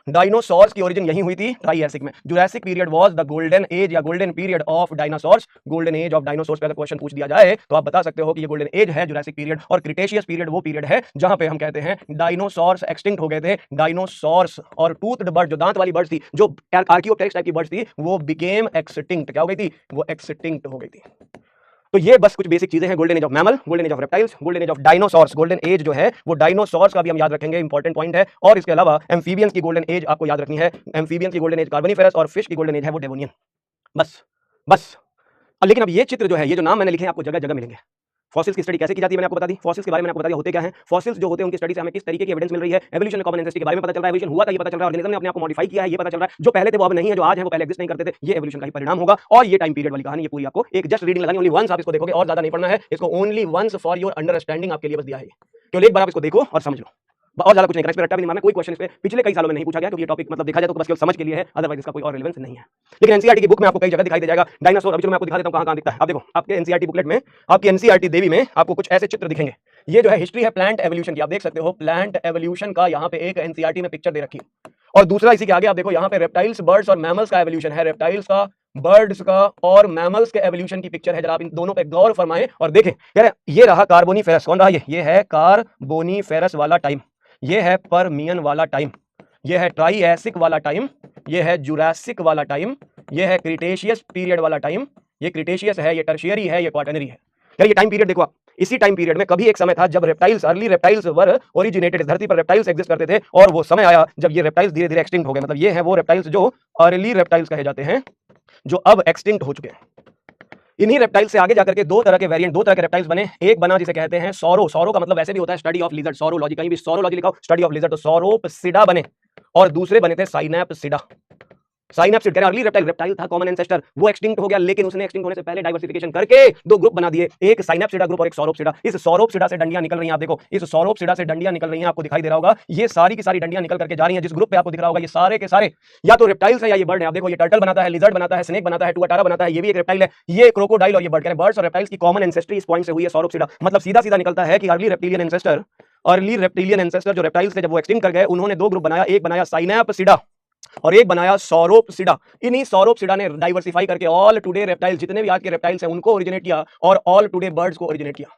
डायनासोर्स की ओरिजिन यही हुई थी ट्राइएसिक में। Jurassic period was the golden age या golden period of dinosaurs. Golden age of dinosaurs पे अगर क्वेश्चन पूछ दिया जाए तो आप बता सकते हो कि ये गोल्डन एज है जुरासिक पीरियड। और क्रिटेशियस पीरियड वो पीरियड है जहां पे हम कहते हैं डायनासोर्स एक्सटिंक्ट हो गए थे। डायनासोर्स और टूथड बर्ड, जो दांत वाली बर्ड्स थी, जो आर्कियोप्टेरिक्स टाइप की बर्ड्स थी, वो बिकेम एक्सटिंक्ट। क्या हो गई थी? वो एक्सटिंक्ट हो गई थी। तो ये बस कुछ बेसिक चीजें हैं। Golden age of mammal, golden age of reptiles, golden age of dinosaurs. Golden as जो है वो डायनासोर्स का भी हम याद रखेंगे, इंपॉर्टेंट पॉइंट है। और इसके अलावा एम्फीबियंस की गोल्डन एज आपको याद रखनी है। एम्फीबियंस की गोल्डन एज कार्बोनिफेरस और फिश की गोल्डन एज है वो डेवोनियन। बस। लेकिन अब ये चित्र जो है, ये जो नाम मैंने लिखे हैं आपको जगह जगह मिलेंगे। फॉसिल्स की स्टडी कैसे की जाती है मैंने आपको बता दी। फॉसिल्स के बारे में मैंने आपको बता दिया होते क्या हैं। फॉसिल्स जो होते हैं उनकी स्टडी से हमें किस तरीके की एविडेंस मिल रही है। एवोल्यूशन कॉमन एंसेस्ट्री के बारे में पता चल रहा है। एवोल्यूशन हुआ था ये पता चल रहा है। ऑर्गेनिज्म ने अपने आप को मॉडिफाई किया है ये पता चल रहा है। जो पहले थे वो अब नहीं है, जो आज है वो पहले एग्जिस्ट नहीं करते थे। ये एवोल्यूशन का ही परिणाम होगा। और ये टाइम पीरियड वाली कहानी ये पूरी आपको एक जस्ट रीडिंग लगानी, ओनली वंस आप इसको देखोगे और ज्यादा नहीं पढ़ना है इसको। Only once for your understanding आपके लिए बस दिया है। केवल एक बार आप इसको देखो और समझ लो, और ज्यादा कुछ नहीं करना। इस पे रट्टा भी नहीं मारना। कोई क्वेश्चन इस पे पिछले कई सालों में नहीं पूछा गया, क्योंकि ये टॉपिक मतलब देखा जाए तो बस केवल समझ के लिए है, अदरवाइज इसका कोई और रिलेवेंस नहीं है। लेकिन एनसीईआरटी की बुक में आपको कई जगह दिखाई दे जाएगा डायनासोर। अभी चलो मैं आपको दिखा देता हूं कहां कहां दिखता है। आप देखो आपके एनसीईआरटी बुकलेट में, आपकी एनसीईआरटी देवी में आपको कुछ ऐसे चित्र दिखेंगे। ये जो है हिस्ट्री है प्लांट एवोल्यूशन की। आप देख सकते हो प्लांट एवोल्यूशन का यहाँ पे एक एनसीईआरटी में पिक्चर दे रखी है। और दूसरा इसी के आगे आप देखो यहाँ पे रेप्टाइल्स, बर्ड्स और मैमल्स का एवोल्यूशन है। रेप्टाइल्स का, बर्ड्स का और मैमल्स के एवोल्यूशन की पिक्चर है। जरा आप इन दोनों पे गौर फरमाएं और देखें। कह रहे ये रहा कार्बोनिफेरस। कौन रहा ये है कार्बोनिफेरस वाला टाइम, ये है परमियन वाला टाइम, ये है ट्राइएसिक वाला टाइम, ये है जुरासिक वाला टाइम, ये है क्रिटेशियस पीरियड वाला टाइम। ये क्रिटेशियस है, ये टर्शियरी है, ये क्वाटरनरी है। यार ये टाइम पीरियड देखो आप। इसी टाइम पीरियड में कभी एक समय था जब रेप्टाइल्स, अर्ली रेप्टाइल्स वर ओरिजिनेटेड। धरती पर रेप्टाइल्स एग्जिस्ट करते थे और वो समय आया जब ये रेप्टाइल्स धीरे धीरे एक्सटिंक्ट हो गए। मतलब ये है वो रेप्टाइल्स जो अर्ली रेप्टाइल्स कहे जाते हैं, जो अब एक्सटिंक्ट हो चुके हैं। इन्हीं रेप्टाइल से आगे जाकर के दो तरह के वेरिएंट, दो तरह के रेप्टाइल्स बने। एक बना जिसे कहते हैं सौरो। सौरो का मतलब वैसे भी होता है स्टडी ऑफ लिजर्ड। सौरोलॉजी, कहीं भी सौरोलॉजी लिखा हो, स्टडी ऑफ लिजर्ड, तो सौरोपसिडा बने। और दूसरे बने थे साइनैप्सिडा। साइनैप्सिड कह रहे अर्ली रेप्टाइल था, कॉमन एंसेस्टर, वो एक्सटिंक्ट हो गया। लेकिन उसने एक्सटिंक्ट होने से पहले डाइवर्सिफिकेशन करके दो ग्रुप बना दिए, एक साइनैप्सिडा ग्रुप और एक सौरोपसिडा। इस सौरोपसिडा से डंडियां निकल रही हैं। आप देखो इस सौरोपसिडा से डंडियां निकल रही हैं, आपको दिखाई दे रहा होगा। ये सारी की सारी डंडियां निकल करके जा रही हैं। जिस ग्रुप पे आपको दिख रहा होगा ये सारे के सारे या तो रेप्टाइल्स है या ये बर्ड है। आप देखो ये टर्टल बनाता है, लिजर्ड बनाता है, स्नेक बनाता है, टुआटारा बनाता है, ये भी एक रेप्टाइल है। ये क्रोकोडाइल और ये बर्ड, बर्ड्स और रेप्टाइल्स की कॉमन एंसेस्ट्री इस पॉइंट से हुई है सौरोपसिडा। मतलब सीधा सीधा निकलता है कि अर्ली रेप्टिलियन एंसेस्टर जो रेप्टाइल्स थे जब वो एक्सटिंक्ट कर गए, उन्होंने दो ग्रुप बनाया। एक बनाया साइनैप्सिडा और एक बनाया सौरोपसिडा। इन्हीं सौरोपसिडा ने डाइवर्सिफाई करके ऑल टुडे रेप्टाइल्स, जितने भी आज के रेप्टाइल्स हैं उनको ओरिजिनेट किया, और ऑल टुडे बर्ड्स को ओरिजिनेट किया।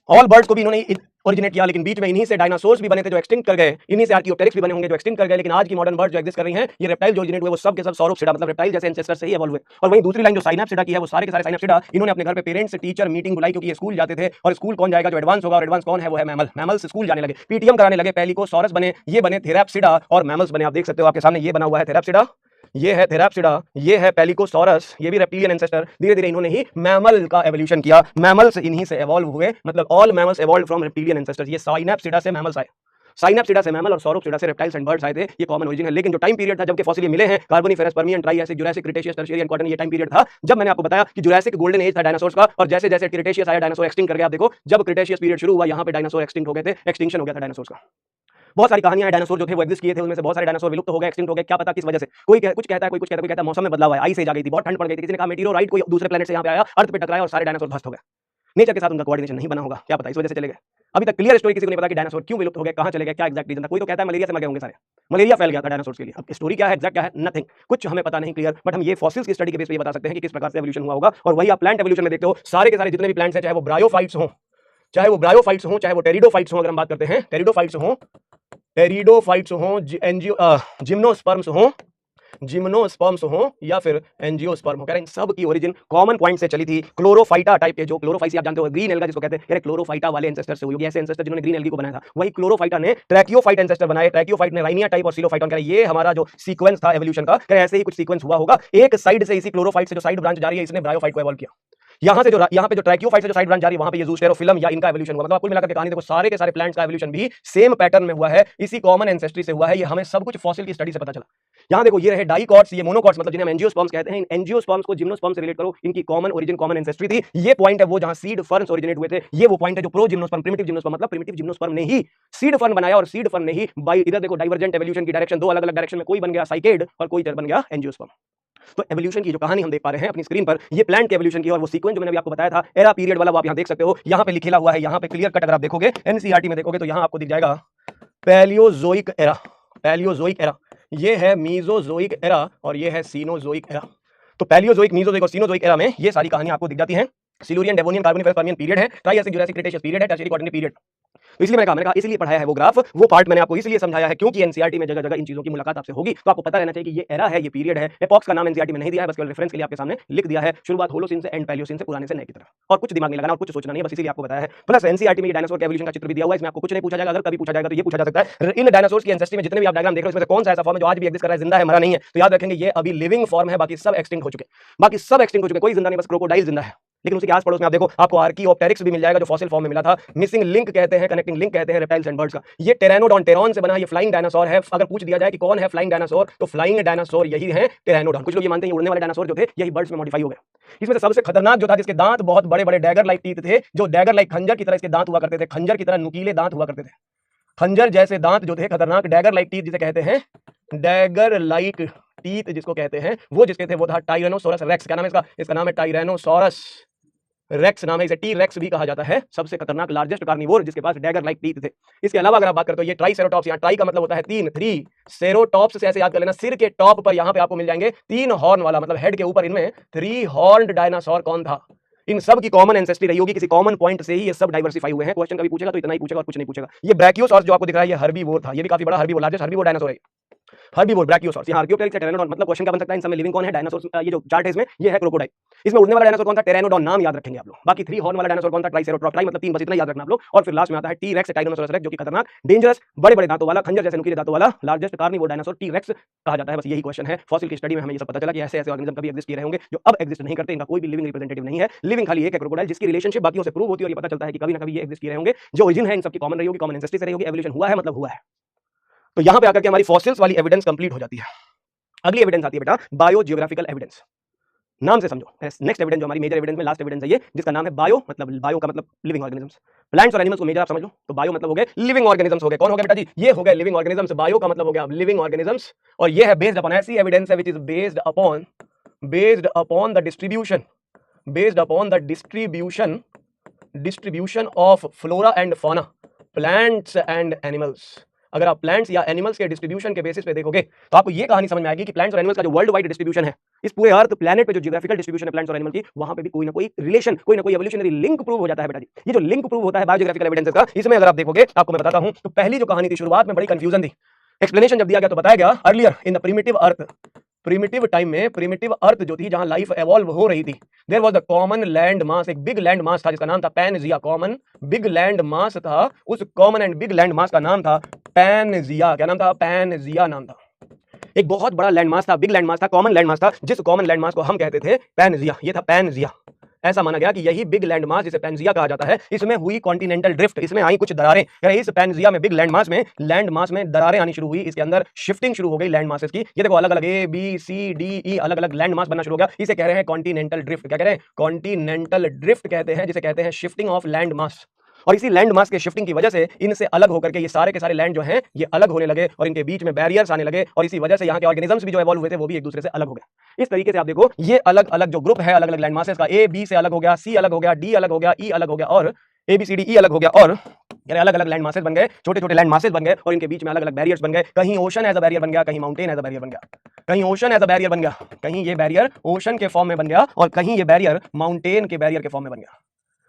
ऑल बर्ड्स को भी इन्होंने ओरिजिनेट किया। लेकिन बीच में इन्हीं से डायनासोर्स भी बने थे जो एक्सटिंक्ट कर गए, इन्हीं से आर्कियोप्टेरिक्स भी बने होंगे जो एक्सटिंक्ट कर गए। लेकिन आज की मॉडर्न बर्ड्स जो एग्जिस्ट कर रही हैं, ये रेप्टाइल जो ओरिजिनेट हुए वो सब के सब सौरोपसिडा, मतलब रेप्टाइल जैसे एंसेस्टर से ही इवॉल्व हुए। और वहीं दूसरी लाइन जो साइनैप्सिडा की है, वो सारे के सारे साइनैप्सिडा इन्होंने अपने घर पे पेरेंट्स, टीचर मीटिंग बुलाई, क्योंकि ये स्कूल जाते थे। और स्कूल कौन जाएगा? जो एडवांस होगा। और एडवांस कौन है? वो है मैमल। मैमल्स स्कूल जाने लगे, पीटीएम कराने लगे, पेलिकोसॉरस बने, ये बने थेराप्सिडा, और मैमल्स बने। आप देख सकते हो आपके सामने ये बना हुआ है थेराप्सिडा, ये है थेराप्सिडा, ये है पेलिकोसॉरस, ये भी रेप्टिलियन एंसेस्टर। धीरे धीरे इन्होंने ही मैमल का एवोल्यूशन किया। मैमल्स इन्हीं से इवॉल्व हुए, मतलब all mammals evolve from reptilian ancestors. ये साइनैप्सिडा से मैमल्स आए, साइनैप्सिडा से मैमल और सौरोपसिडा से रेप्टाइल्स एंड बर्ड्स आए थे। ये कॉमन ओरिजिन है। लेकिन जो टाइम पीरियड था जब के फॉसिल मिले हैं, Carboniferous, Permian, Triassic, Jurassic, Cretaceous, tertiary and quaternary, ये टाइम पीरियड था जब मैंने आपको बताया कि जुरासिक गोल्डन एज था डायनासोर्स का। और जैसे जैसे क्रिटेशियस आया डायनासोर एक्सटिंक्ट कर गया। आप देखो जब क्रिटेशियस पीरियड शुरू हुआ, यहाँ पे डायनासोर एक्सटिंक्ट हो गए थे, एक्सटिंक्शन हो गया था डायनासोर्स का। बहुत सारी कहानियां हैं, डायनासोर जो थे वो एग्जिस्ट किए थे, उनमें से बहुत सारे डायनासोर विलुप्त हो गए, एक्सटिंक्ट हो गए, क्या पता किस वजह से। कुछ कहता है, कोई कहता है मौसम में बदलाव आया, आइस एज आ गई थी, बहुत ठंड पड़ गई थी, किसी ने कहा मेटेओराइट कोई दूसरे प्लेनेट से यहाँ पे आया, अर्थ पे टकराया और सारे डायनासोर ध्वस्त हो गए। नेचर के साथ उनका कोऑर्डिनेशन नहीं बना होगा, क्या पता इस वजह से चले गए। अभी तक क्लियर स्टोरी किसी को नहीं पता कि डायनासोर क्यों विलुप्त हो गए, कहां चले गए, क्या एग्जैक्ट रीजन था। कोई तो कहता है मलेरिया से मर गए होंगे सारे, मलेरिया फैल गया था डायनासोर्स के लिए। अब स्टोरी क्या है, एग्जैक्ट क्या है, नथिंग, कुछ हमें पता नहीं क्लियर, बट हम ये फॉसिल्स की स्टडी के बेस पे ये बता सकते हैं कि किस प्रकार से एवोल्यूशन हुआ होगा। और वही आप प्लांट एवोल्यूशन में देखते हो, सारे के सारे जितने भी प्लांट्स हैं, चाहे वो ब्रायोफाइट्स हो, चाहे वो ब्रायोफाइट्स हो, चाहे वो टेरिडोफाइट्स हो, अगर हम बात करते हैं टेरिडोफाइट्स हो, जिम्नोस्पर्म्स हो, जिम्नोस्पर्म्स हो या फिर एंजियोस्पर्म हो, कह रहे हैं इन सब की ओरिजिन कॉमन पॉइंट से चली थी। क्लोरोफाइटा टाइप के, जो क्लोरोफाइसी आप जानते हो, ग्रीन एल्गा जिसको कहते हैं, कह रहे क्लोरोफाइटा वाले एंसेस्टर से हुई होगी, ऐसे एंसेस्टर जिन्होंने ग्रीन एल्गी को बनाया था। वही क्लोरोफाइटा ने ट्रैकियोफाइट एंसेस्टर बनाए, ट्रैकियोफाइट ने राइनिया टाइप और सिलोफाइटन, कह रहे ये हमारा जो सीक्वेंस था एवोल्यूशन का, कह रहे ऐसे ही कुछ सीक्वेंस हुआ होगा। एक साइड से इसी क्लोरोफाइट से जो साइड ब्रांच जा रही है, इसने ब्रायोफाइट को इवॉल्व किया। यहाँ पे जो ट्रैकियोफाइट से जो साइड ब्रांच जा रही है, वहां पे ये ज़ूस्टेरोफिलम या इनका एवोल्यूशन हुआ। मतलब आपको मिलाकर के कहानी देखो, सारे के सारे प्लांट्स का एवोल्यूशन भी सेम पैटर्न में हुआ है, इसी कॉमन एंसेस्ट्री से हुआ है। ये हमें सब कुछ फॉसिल की स्टडी से पता चला। यहाँ देखो ये रहे डाइकॉट्स, ये मोनोकॉट्स, मतलब जिन्हें हम एंजियोस्पर्म्स कहते हैं। इन एंजियोस्पर्म्स को जिम्नोस्पर्म से रिलेट करो, इनकी कॉमन ओरिजिन, कॉमन एंसेस्ट्री थी। ये पॉइंट है वो जहां सीड फर्न्स ओरिजिनेट हुए थे। ये वो पॉइंट है जो प्रो जिम्नोस्पर्म, प्रिमिटिव जिम्नोस्पर्म, मतलब प्रिमिटिव जिम्नोस्पर्म ने ही सीड फर्न बनाया, और सीड फर्न ने ही बाई इधर देखो डाइवर्जेंट एवोल्यूशन की डायरेक्शन, दो अलग अलग डायरेक्शन में, कोई बन गया साइकेड और कोई बन गया एंजियोस्पर्म। तो एवोल्यूशन की जो कहानी हम देख पा रहे हैं अपनी स्क्रीन पर, ये प्लांट के एवोल्यूशन की, और वो सीक्वेंस जो मैंने अभी आपको बताया था एरा पीरियड वाला, वो आप यहां देख सकते हो। यहां पे लिखा हुआ है, यहां पे क्लियर कट अगर आप देखोगे एनसीईआरटी में देखोगे तो यहां आपको दिख जाएगा पैलियोजोइक एरा, पैलियोजोइक एरा। ये है मीजोजोइक एरा और ये है सीनोजोइक एरा। तो पैलियोजोइक, मीजोजोइक और सीनोजोइक एरा में ये सारी कहानी आपको दिख जाती है। Silurian, Devonian, Carboniferous, Permian period है, ट्राइएसिक, जुरासिक, क्रेटेशियस पीरियड है, टर्शियरी, क्वाटरनरी पीरियड। तो इसलिए मैंने कहा इसलिए पढ़ाया है वो ग्राफ, वो पार्ट मैंने आपको इसलिए समझाया है क्योंकि एनसीईआरटी में जगह जगह इन चीजों की मुलाकात आपसे होगी, तो आपको पता रहना चाहिए कि ये एरा है, ये पीरियड है। एपॉक्स का नाम एनसीईआरटी में नहीं दिया है, बस केवल रेफरेंस के लिए आपके सामने लिख दिया है। शुरुआत होलोसिन से, एंड पैलियोसिन से, पुराने से नए की तरफ। और कुछ दिमाग नहीं लगाना और कुछ सोचना नहीं है, बस इसीलिए आपको बताया है। प्लस एनसीईआरटी में ये डायनासोर के एवोल्यूशन का चित्र भी दिया हुआ है, इसमें आपको कुछ नहीं पूछा जाएगा। अगर कभी पूछा जाएगा तो ये पूछा जा सकता है इन डायनासोर्स की एंसेस्ट्री में जितने भी आप डायग्राम देख रहे हो, इसमें से कौन सा ऐसा फॉर्म है जो आज भी एग्जिस्ट कर रहा है, जिंदा है, मरा नहीं है। तो याद रखेंगे ये अभी लिविंग फॉर्म है, बाकी सब एक्सटिंक्ट हो चुके, बाकी सब एक्सटिंक्ट हो चुके, कोई जिंदा नहीं, बस क्रोकोडाइल जिंदा है। लेकिन उसके आस पड़ोस में आप देखो, आपको आर्कियोप्टेरिक्स भी मिल जाएगा जो फॉसिल फॉर्म में मिला था। मिसिंग लिंक कहते हैं, कनेक्टिंग लिंक कहते हैं रेप्टाइल्स एंड बर्ड्स का। ये टेरानोडॉन, टेरॉन से बना ये फ्लाइंग डायनासोर है। अगर पूछ दिया जाए कि कौन है फ्लाइंग डायनासोर, तो फ्लाइंग डायनासोर यही है, टेरानोडॉन। कुछ लोग ये मानते हैं उड़ने वाले डायनासोर जो थे यही बर्ड्स में मॉडिफाई हो गए। इसमें से सबसे खतरनाक जो था, जिसके दांत बहुत बड़े बड़े डैगर लाइक टीथ थे, जो डैगर लाइक खंजर की तरह इसके दांत हुआ करते थे, खंजर की तरह नुकीले दांत हुआ करते थे, खंजर जैसे दांत जो थे खतरनाक, डैगर लाइक टीथ जिसे कहते हैं, डैगर लाइक टीथ जिसको कहते हैं, वो जिसके थे वो था टाइरेनोसोरस रेक्स। क्या नाम है इसका? इसका नाम है टाइरेनोसोरस रेक्स नाम है, इसे टी रेक्स भी कहा जाता है। सबसे खतरनाक लार्जेस्ट कार्निवोर जिसके पास डैगर लाइक टीथ थे। इसके अलावा अगर आप बात करते हो ये ट्राइसेरोटॉप्स, यहाँ ट्राई का मतलब होता है तीन, थ्री सेरोटॉप्स से ऐसे याद कर लेना, सिर के टॉप पर यहाँ पे आपको मिल जाएंगे तीन हॉर्न वाला, मतलब हेड के ऊपर इनमें थ्री हॉर्न्ड डायनासोर कौन था। इन सब की कॉमन एंसेस्ट्री रही होगी, किसी कॉमन पॉइंट से ही ये सब डाइवर्सिफाई हुए हैं। क्वेश्चन कभी पूछेगा तो इतना ही पूछेगा और कुछ नहीं पूछेगा। ये ब्रैकियोसॉर्स जो आपको दिख रहा है ये हर्बीवोर था, ये भी काफी बड़ा हर्बीवोर, लार्जेस्ट हर्बीवोर डायनासोर है। हर्बीवोर, ब्रैकियोसॉर्स, यहाँ आर्कियोप्टेरिक्स या टेरानोडॉन। मतलब क्वेश्चन क्या बन सकता है, इन सब में लिविंग कौन है, डायनासोर। ये जो चार्ट है इसमें ये है क्रोकोडाइल। इसमें उड़ने वाला डायनासोर कौन था, टेरानोडॉन, नाम याद रखेंगे आप लोग। बाकी थ्री हॉर्न वाला डायनासोर कौन था, ट्राइसेरोटॉप, ट्राई मतलब तीन, बस इतना याद रखना आप लोग। और फिर लास्ट में आता है टी रेक्स, टाइरेनोसोरस रेक्स, जो कि खतरनाक, डेंजरस, बड़े बड़े दांतों वाला, खंजर जैसे नुकीले दांतों वाला largest carnivore dinosaur T rex कहा जाता है। बस यही क्वेश्चन है। फॉसिल की स्टडी में हमें ये सब पता चला कि ऐसे ऐसे ऑर्गेनिज्म कभी एग्जिस्ट किए रहे होंगे जो अब एग्जिस्ट नहीं करते, इनका कोई भी लिविंग रिप्रेजेंटेटिव नहीं है। लिविंग खाली एक है क्रोकोडाइल, जिसकी रिलेशनशिप बाकियों से प्रूव होती है और ये पता चलता है कि कभी ना कभी ये एग्जिस्ट किए रहे होंगे। जो ओरिजिन है इन सबकी कॉमन रही होगी, कॉमन एंसेस्ट्री से रही होगी, एवोल्यूशन हुआ है मतलब हुआ है। तो यहां पे आकर के हमारी फॉसिल्स वाली एविडेंस कंप्लीट हो जाती है। अगली एविडेंस आती है बेटा बायोजियोग्राफिकल एविडेंस। नाम से समझो, नेक्स्ट एविडेंस जो हमारी मेजर एविडेंस में लास्ट एविडेंस है ये, जिसका नाम है बायो, मतलब बायो का मतलब लिविंग ऑर्गेनिजम्स। प्लांट्स और एनिमल्स को मेजर आप समझ लो, तो बायो मतलब हो गए लिविंग ऑर्गेनिजम्स हो गए। कौन हो गया बेटा जी, ये हो गए लिविंग ऑर्गेनिजम्स। बायो का मतलब हो गया लिविंग ऑर्गेनिजम्स, और ये है बेस्ड अपॉन, ऐसी एविडेंस है which is based upon the distribution of flora and fauna, plants and animals. अगर आप प्लांट्स या एनिमल्स के डिस्ट्रीब्यूशन के बेसिस पे देखोगे तो आपको ये कहानी समझ में आएगी कि प्लांट्स और एनिमल्स का जो वर्ल्ड वाइड डिस्ट्रीब्यूशन है, इस पूरे अर्थ प्लैनेट पे जो जियोग्राफिकल डिस्ट्रीब्यूशन है प्लांट्स और एनिमल की, वहां पे भी कोई ना कोई रिलेशन, कोई ना कोई एवोल्यूशनरी लिंक प्रूव हो जाता है बेटा जी। ये जो लिंक प्रूव होता है बायोजियोग्राफिकल एविडेंसेस का, इसमें अगर आप देखोगे, आपको मैं बताता हूं, तो पहली जो कहानी थी, शुरुआत में बड़ी कंफ्यूजन थी। एक्सप्लेनेशन जब दिया गया तो बताया गया, earlier in the primitive earth, primitive time में प्रिमिटिव अर्थ जो थी, जहां लाइफ एवॉल्व हो रही थी, there was the common land mass, एक बिग लैंड मास था जिसका नाम था Pangaea. Common big land mass था, उस common and big land mass का नाम था पैनजिया। क्या नाम था? पैनजिया नाम था। एक बहुत बड़ा लैंड मास था, बिग लैंड मास था, कॉमन लैंड मास था, जिस कॉमन लैंड मास को हम कहते थे पैनजिया। ये था पैनजिया। ऐसा माना गया कि यही बिग लैंड मास, जिसे पैनजिया कहा जाता है, इसमें हुई कॉन्टिनेंटल ड्रिफ्ट, इसमें आई कुछ दरारें। इस पैनजिया में, बिग लैंड मास में दरारें आनी शुरू हुई, इसके अंदर शिफ्टिंग शुरू हो गई लैंड मासेस की। ये देखो अलग अलग A B C D E अलग अलग लैंड मास बनना शुरू हो गया। इसे कह रहे हैं कॉन्टिनेंटल ड्रिफ्ट। क्या कह रहे हैं? कॉन्टिनेंटल ड्रिफ्ट कहते हैं, जिसे कहते हैं शिफ्टिंग ऑफ लैंड मास। और इसी लैंड मास के शिफ्टिंग की वजह से इनसे अलग होकर के ये सारे के सारे लैंड जो हैं ये अलग होने लगे और इनके बीच में बैरियर्स आने लगे और इसी वजह से यहाँ के ऑर्गेनिजम्स भी जो इवॉल्व हुए थे वो भी एक दूसरे से अलग हो गए। इस तरीके से आप देखो ये अलग अलग जो ग्रुप है अलग अलग लैंड मासेस का, ए बी से अलग हो गया, सी अलग हो गया, डी अलग हो गया, ई अलग हो गया और A B C D E अलग हो गया और अलग अलग लैंड मासेस बन गए, छोटे छोटे लैंड मासेस बन गए और इनके बीच में अलग अलग बैरियर्स बन गए। कहीं ओशन एज अ बैरियर बन गया, कहीं माउंटेन एज अ बैरियर बन गया, कहीं ओशन एज अ बैरियर बन गया, कहीं ये बैरियर ओशन के फॉर्म में बन गया और कहीं ये बैरियर माउंटेन के बैरियर के फॉर्म में बन गया।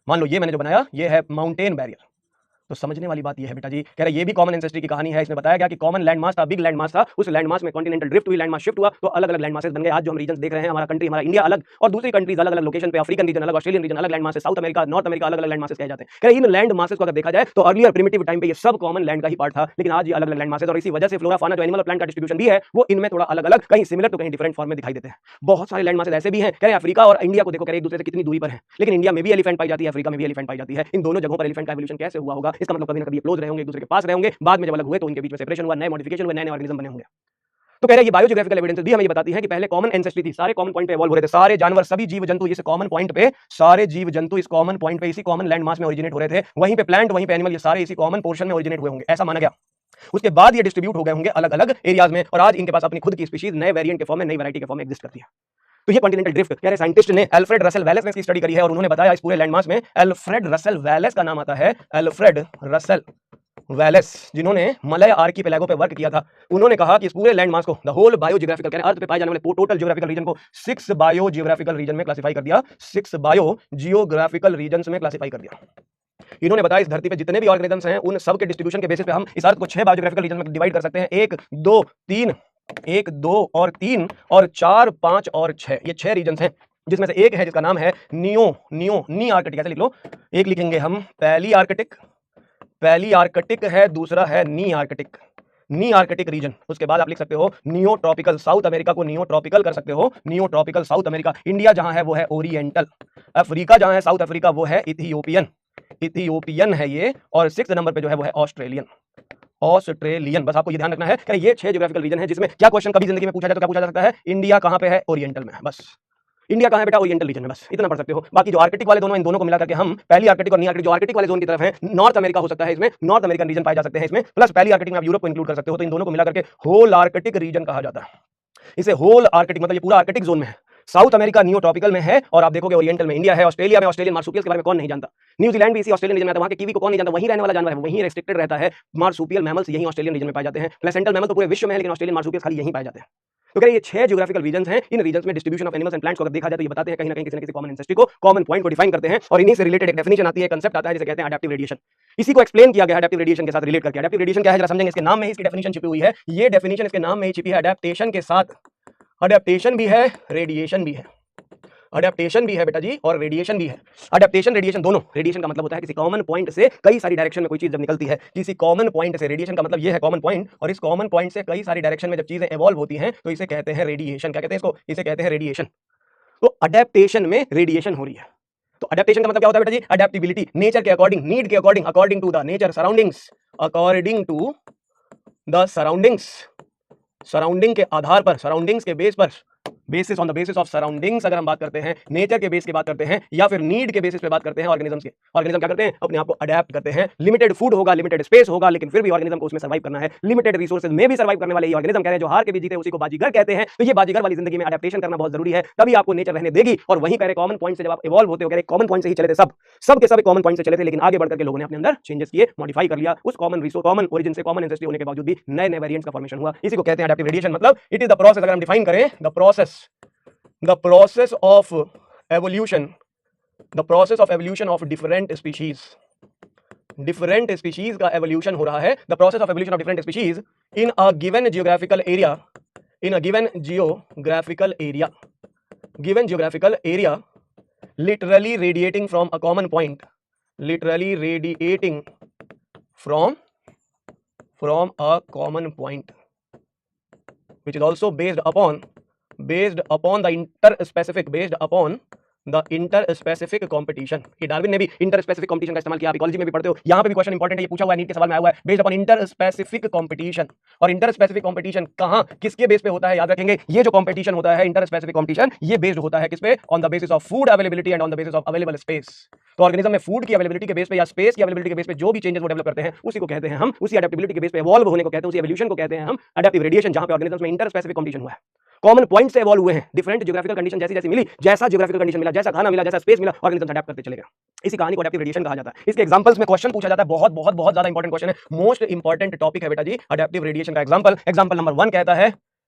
मान लो ये मैंने जो बनाया ये है माउंटेन बैरियर। तो समझने वाली बात ये है बेटा जी, कह रहे ये भी कॉमन एंसेस्ट्री की कहानी है। इसमें बताया गया कि कॉमन लैंड मास था, बिग लैंड मास था, उस लैंड मास में कॉन्टिनेंटल ड्रिफ्ट हुई, लैंड मास शिफ्ट हुआ तो अलग अलग लैंड मासेस बन गए। आज जो हम रीजन देख रहे हैं, हमारा कंट्री, हमारा इंडिया अलग और दूसरी कंट्रीज अलग अलग लोकेशन पे, अफ्रीकन रीजन अलग, ऑस्ट्रेलियन रीजन अलग land masses, south America, north America अलग अलग लैंड मासेस कहे जाते हैं। कह रहे इन लैंड मासेस को अगर देखा जाए तो अर्लियर प्रिमिटिव टाइम पे ये सब कॉमन लैंड का ही पार्ट था, लेकिन आज ये अलग अलग लैंड मासेस और इसी वजह से फ्लोरा फाना जो एनिमल और प्लांट का डिस्ट्रीब्यूशन भी है वो इनमें थोड़ा अलग अलग, कहीं सिमिलर तो कहीं डिफरेंट फॉर्म में दिखाई देते हैं। बहुत सारे लैंड मासेस ऐसे भी हैं, कह रहे अफ्रीका और इंडिया को देखो, कह रहे एक दूसरे से कितनी दूरी पर है, लेकिन इंडिया में भी एलिफेंट पाई जाती है, अफ्रीका में भी एलिफेंट पाई जाती है। इन दोनों जगहों पर एलिफेंट का एवोल्यूशन कैसे हुआ होगा, इसका मतलब कभी ना कभी ये क्लोज रहे होंगे, एक दूसरे के पास रहे होंगे, बाद में जब अलग हुए तो इनके बीच में सेपरेशन हुआ, नए मॉडिफिकेशन हुए, नए ऑर्गेनिज्म बने होंगे। तो कह रहे ये बायोजियोग्राफिकल एविडेंसेस भी हमें ये बताती है कि पहले कॉमन एंसेस्ट्री थी, सारे कॉमन पॉइंट पे इवॉल्व हो रहे थे, सारे जानवर, सभी जीव जंतु इस कॉमन पॉइंट पे, सारे जीव जंतु इस कॉमन पॉइंट पे, इसी कॉमन लैंड मास में ओरिजिनेट हो रहे थे। वहीं पे प्लांट, वहीं पे एनिमल, ये सारे इसी कॉमन पोर्शन में ओरिजिनेट हुए होंगे, ऐसा माना गया। उसके बाद ये डिस्ट्रीब्यूट हो गए होंगे अलग अलग एरियाज में और आज इनके पास अपनी खुद की स्पीशीज नए वेरिएंट के फॉर्म में, नई वैरायटी के फॉर्म में एग्जिस्ट करती है। तो ये कॉन्टिनेंटल ड्रिफ्ट कह रहे साइंटिस्ट ने अल्फ्रेड रसेल वेलेस ने इसकी स्टडी करी है और उन्होंने बताया इस पूरे लैंड मास में अल्फ्रेड रसेल वेलेस का नाम आता है, अल्फ्रेड रसेल वेलेस, जिन्होंने मलय आर्कीपेलागो पे वर्क किया था। उन्होंने कहा कि इस पूरे लैंड मास को, द होल बायोजियोग्राफिकल, अर्थ पे पाए जाने वाले टोटल जियोग्राफिकल रीजन को 6 बायोजियोग्राफिकल रीजन में क्लासिफाई कर दिया, 6 बायोजियोग्राफिकल रीजन्स में क्लासिफाई कर दिया। इन्होंने बताया इस धरती पे जितने भी ऑर्गेनिजम्स हैं उन सब के डिस्ट्रीब्यूशन के बेसिस पे हम इस अर्थ को 6 बायोजियोग्राफिकल रीजन में डिवाइड कर सकते हैं, 1 2 3, 1 2 और 3 और 4 5 और 6, ये 6 रीजन्स हैं, जिसमें से एक है जिसका नाम है नी आर्कटिक। ऐसे लिख लो, एक लिखेंगे हम पहली आर्कटिक है, दूसरा है नी आर्कटिक रीजन। उसके बाद आप लिख सकते हो नियो ट्रॉपिकल, साउथ अमेरिका को नियो ट्रॉपिकल कर सकते हो, neo tropical south America. India जहां है वो है ओरिएंटल, अफ्रीका जहां है साउथ अफ्रीका वो है इथियोपियन है ये, और 6 नंबर पे जो है वो है ऑस्ट्रेलियन। बस आपको ये ध्यान रखना है कि ये 6 ज्योग्राफिकल रीजन है, जिसमें क्या क्वेश्चन कभी जिंदगी में पूछा जाए तो क्या पूछा जा सकता है, इंडिया कहां पे है, ओरिएंटल में है। बस इंडिया कहां है बेटा, ओरिएंटल रीजन में, बस इतना पढ़ सकते हो। बाकी जो आर्कटिक वाले दोनों, इन दोनों को मिला करके हम पहली आर्कटिक और नी आर्कटिक, जो आर्कटिक वाले जोन की तरफ है, नॉर्थ अमेरिका हो सकता है, इसमें नॉर्थ अमेरिकन रीजन पाए जा सकते हैं इसमें, प्लस पहली आर्कटिक में आप यूरोप को इंक्लूड कर सकते हो। तो इन दोनों को मिला करके होल आर्कटिक रीजन कहा जाता है। इसे होल आर्कटिक मतलब ये पूरा आर्कटिक जोन में है। साउथ अमेरिका नियो ट्रॉपिकल में है और आप देखोगे ओरिएंटल में इंडिया है। ऑस्ट्रेलिया में ऑस्ट्रेलियन मार्सुपियल्स के बारे में कौन नहीं जानता, न्यूजीलैंड भी इसी ऑस्ट्रेलियन रीजन में आता है, वहां के कीवी को कौन नहीं जानता, वहीं रहने वाला जानवर है, वहीं रेस्ट्रिक्टेड रहता है। मार्सुपियल मैमल्स यहीं ऑस्ट्रेलियन रीजन में पाए जाते हैं, प्लेसेंटल मैमल तो पूरे विश्व में है, लेकिन ऑस्ट्रेलियन मार्सुपियल्स खाली यहीं पाए जाते हैं। तो कह रहे ये 6 ज्योग्राफिकल रीजन्स हैं, इन रीजन्स में distribution of animals and plants को अगर देखा जाए तो ये बताते हैं कहीं ना कहीं किसी न किसी कॉमन एंसेस्ट्री को, कॉमन पॉइंट को डिफाइन करते हैं और इन्हीं से रिलेटेड एक डेफिनेशन आती है, कंसेप्ट आता है जिसे कहते हैं अडैप्टिव रेडिएशन। इसी को एक्सप्लेन किया गया है अडैप्टिव रेडिएशन के साथ रिलेट करके। अडैप्टिव रेडिएशन क्या है जरा समझेंगे, इसके नाम में ही इसकी डेफिनेशन छिपी हुई है। ये डेफिनेशन इसके नाम में ही छिपी है, अडैप्टेशन के साथ अडैप्टेशन भी है, रेडिएशन भी है। अडैप्टेशन भी है बेटा जी और रेडिएशन भी है। अडैप्टेशन रेडिएशन दोनों, रेडिएशन का मतलब होता है किसी कॉमन पॉइंट से कई सारी डायरेक्शन में कोई चीज जब निकलती है, किसी कॉमन पॉइंट से, रेडिएशन का मतलब ये है कॉमन पॉइंट, और इस कॉमन पॉइंट से कई सारी डायरेक्शन में जब चीजें इवॉल्व होती हैं तो इसे कहते हैं रेडिएशन। क्या कहते हैं इसको, इसे कहते हैं रेडिएशन। तो अडैप्टेशन में रेडिएशन हो रही है। तो अडैप्टेशन का मतलब क्या होता है बेटा जी, अडैप्टिबिलिटी, नेचर के अकॉर्डिंग, नीड के according, according to the nature, surroundings, according to the surroundings, surrounding के आधार पर, सराउंडिंग्स के बेस पर, basis on the basis of surroundings अगर हम बात करते हैं, नेचर के बेस की बात करते हैं या फिर नीड के बेसिस पे बात करते हैं ऑर्गेनिजम्स के। ऑर्गेनिज्म क्या करते हैं, अपने आप को अडैप्ट करते हैं। लिमिटेड फूड होगा, लिमिटेड स्पेस होगा, लेकिन फिर भी ऑर्गेनिज्म को उसमें सर्वाइव करना है। लिमिटेड रिसोर्सेज में भी सर्वाइव करने वाले ये ऑर्गेनिज्म कह रहे हैं, जो हार के भी जीते उसी को बाजीगर कहते हैं। तो ये बाजीगर वाली जिंदगी में अडैप्टेशन करना बहुत जरूरी है, तभी आपको नेचर रहने देगी। और वहीं कह रहे कॉमन पॉइंट से जब आप इवॉल्व होते हो, कह रहे कॉमन पॉइंट से ही चले थे, सब के सब कॉमन पॉइंट से चले थे, लेकिन आगे बढ़कर के लोगों ने अपने अंदर चेंजेस किए, मॉडिफाई कर लिया। उस कॉमन रिसोर्स, कॉमन ओरिजिन से, कॉमन एंसेस्ट्री होने के बावजूद भी नए नए वेरिएंट्स का फॉर्मेशन हुआ। इसी को कहते हैं अडैप्टिव रेडिएशन। मतलब इट इज द प्रोसेस, अगर हम डिफाइन करें the process of evolution of different species का evolution हो रहा है। the process of evolution of different species in a given geographical area literally radiating from a common point, which is also based upon the interspecific competition। ये Darwin ने भी interspecific competition का इस्तेमाल किया, आप इकोलॉजी में भी पढ़ते हो, यहाँ पे भी क्वेश्चन इंपॉर्टेंट है, ये पूछा हुआ है, नीट के सवाल में आया हुआ है, बेस्ड अपॉन इंटरस्पेसिफिक कंपटीशन। और इंटरस्पेसिफिक कंपटीशन कहाँ, किसके बेस पे होता है, याद रखेंगे, ये जो कंपटीशन होता है इंटरस्पेसिफिक कंपटीशन, ये बेस्ड होता है किस पे, on the basis of food availability and on the basis of available space. तो ऑर्गेनिज्म में फूड की अवेलेबिलिटी के बेस पे या स्पेस की अवेलेबिलिटी के बेस पे जो भी चेंजेस वो डेवलप करते हैं उसी को कहते हैं हम, उसी एडेप्टेबिलिटी के बेस पे इवॉल्व होने को कहते हैं, उसी एवोल्यूशन को कहते हैं हम एडेप्टिव रेडिएशन, जहां पे ऑर्गेनिज्म्स में इंटर स्पेसिफिक कॉम्पिटिशन हुआ है, कॉमन पॉइंट से इवॉल्व हुए हैं, डिफरेंट ज्योग्राफिकल कंडीशन जैसी जैसी मिली, जैसा ज्योग्राफिकल कंडीशन मिला, जैसा खाना मिला, जैसा स्पेस मिला, ऑर्गेनिज्म अडैप्ट करते चले गए। इसी कहानी को एडेप्टिव रेडिएशन कहा जाता है। इसके एग्जांपल्स में क्वेश्चन पूछा जाता है, बहुत बहुत बहुत ज्यादा इंपॉर्टेंट क्वेश्चन है, मोस्ट इंपॉर्टेंट टॉपिक है बेटा जी एडेप्टिव रेडिएशन का। एग्जांपल नंबर 1 कहता है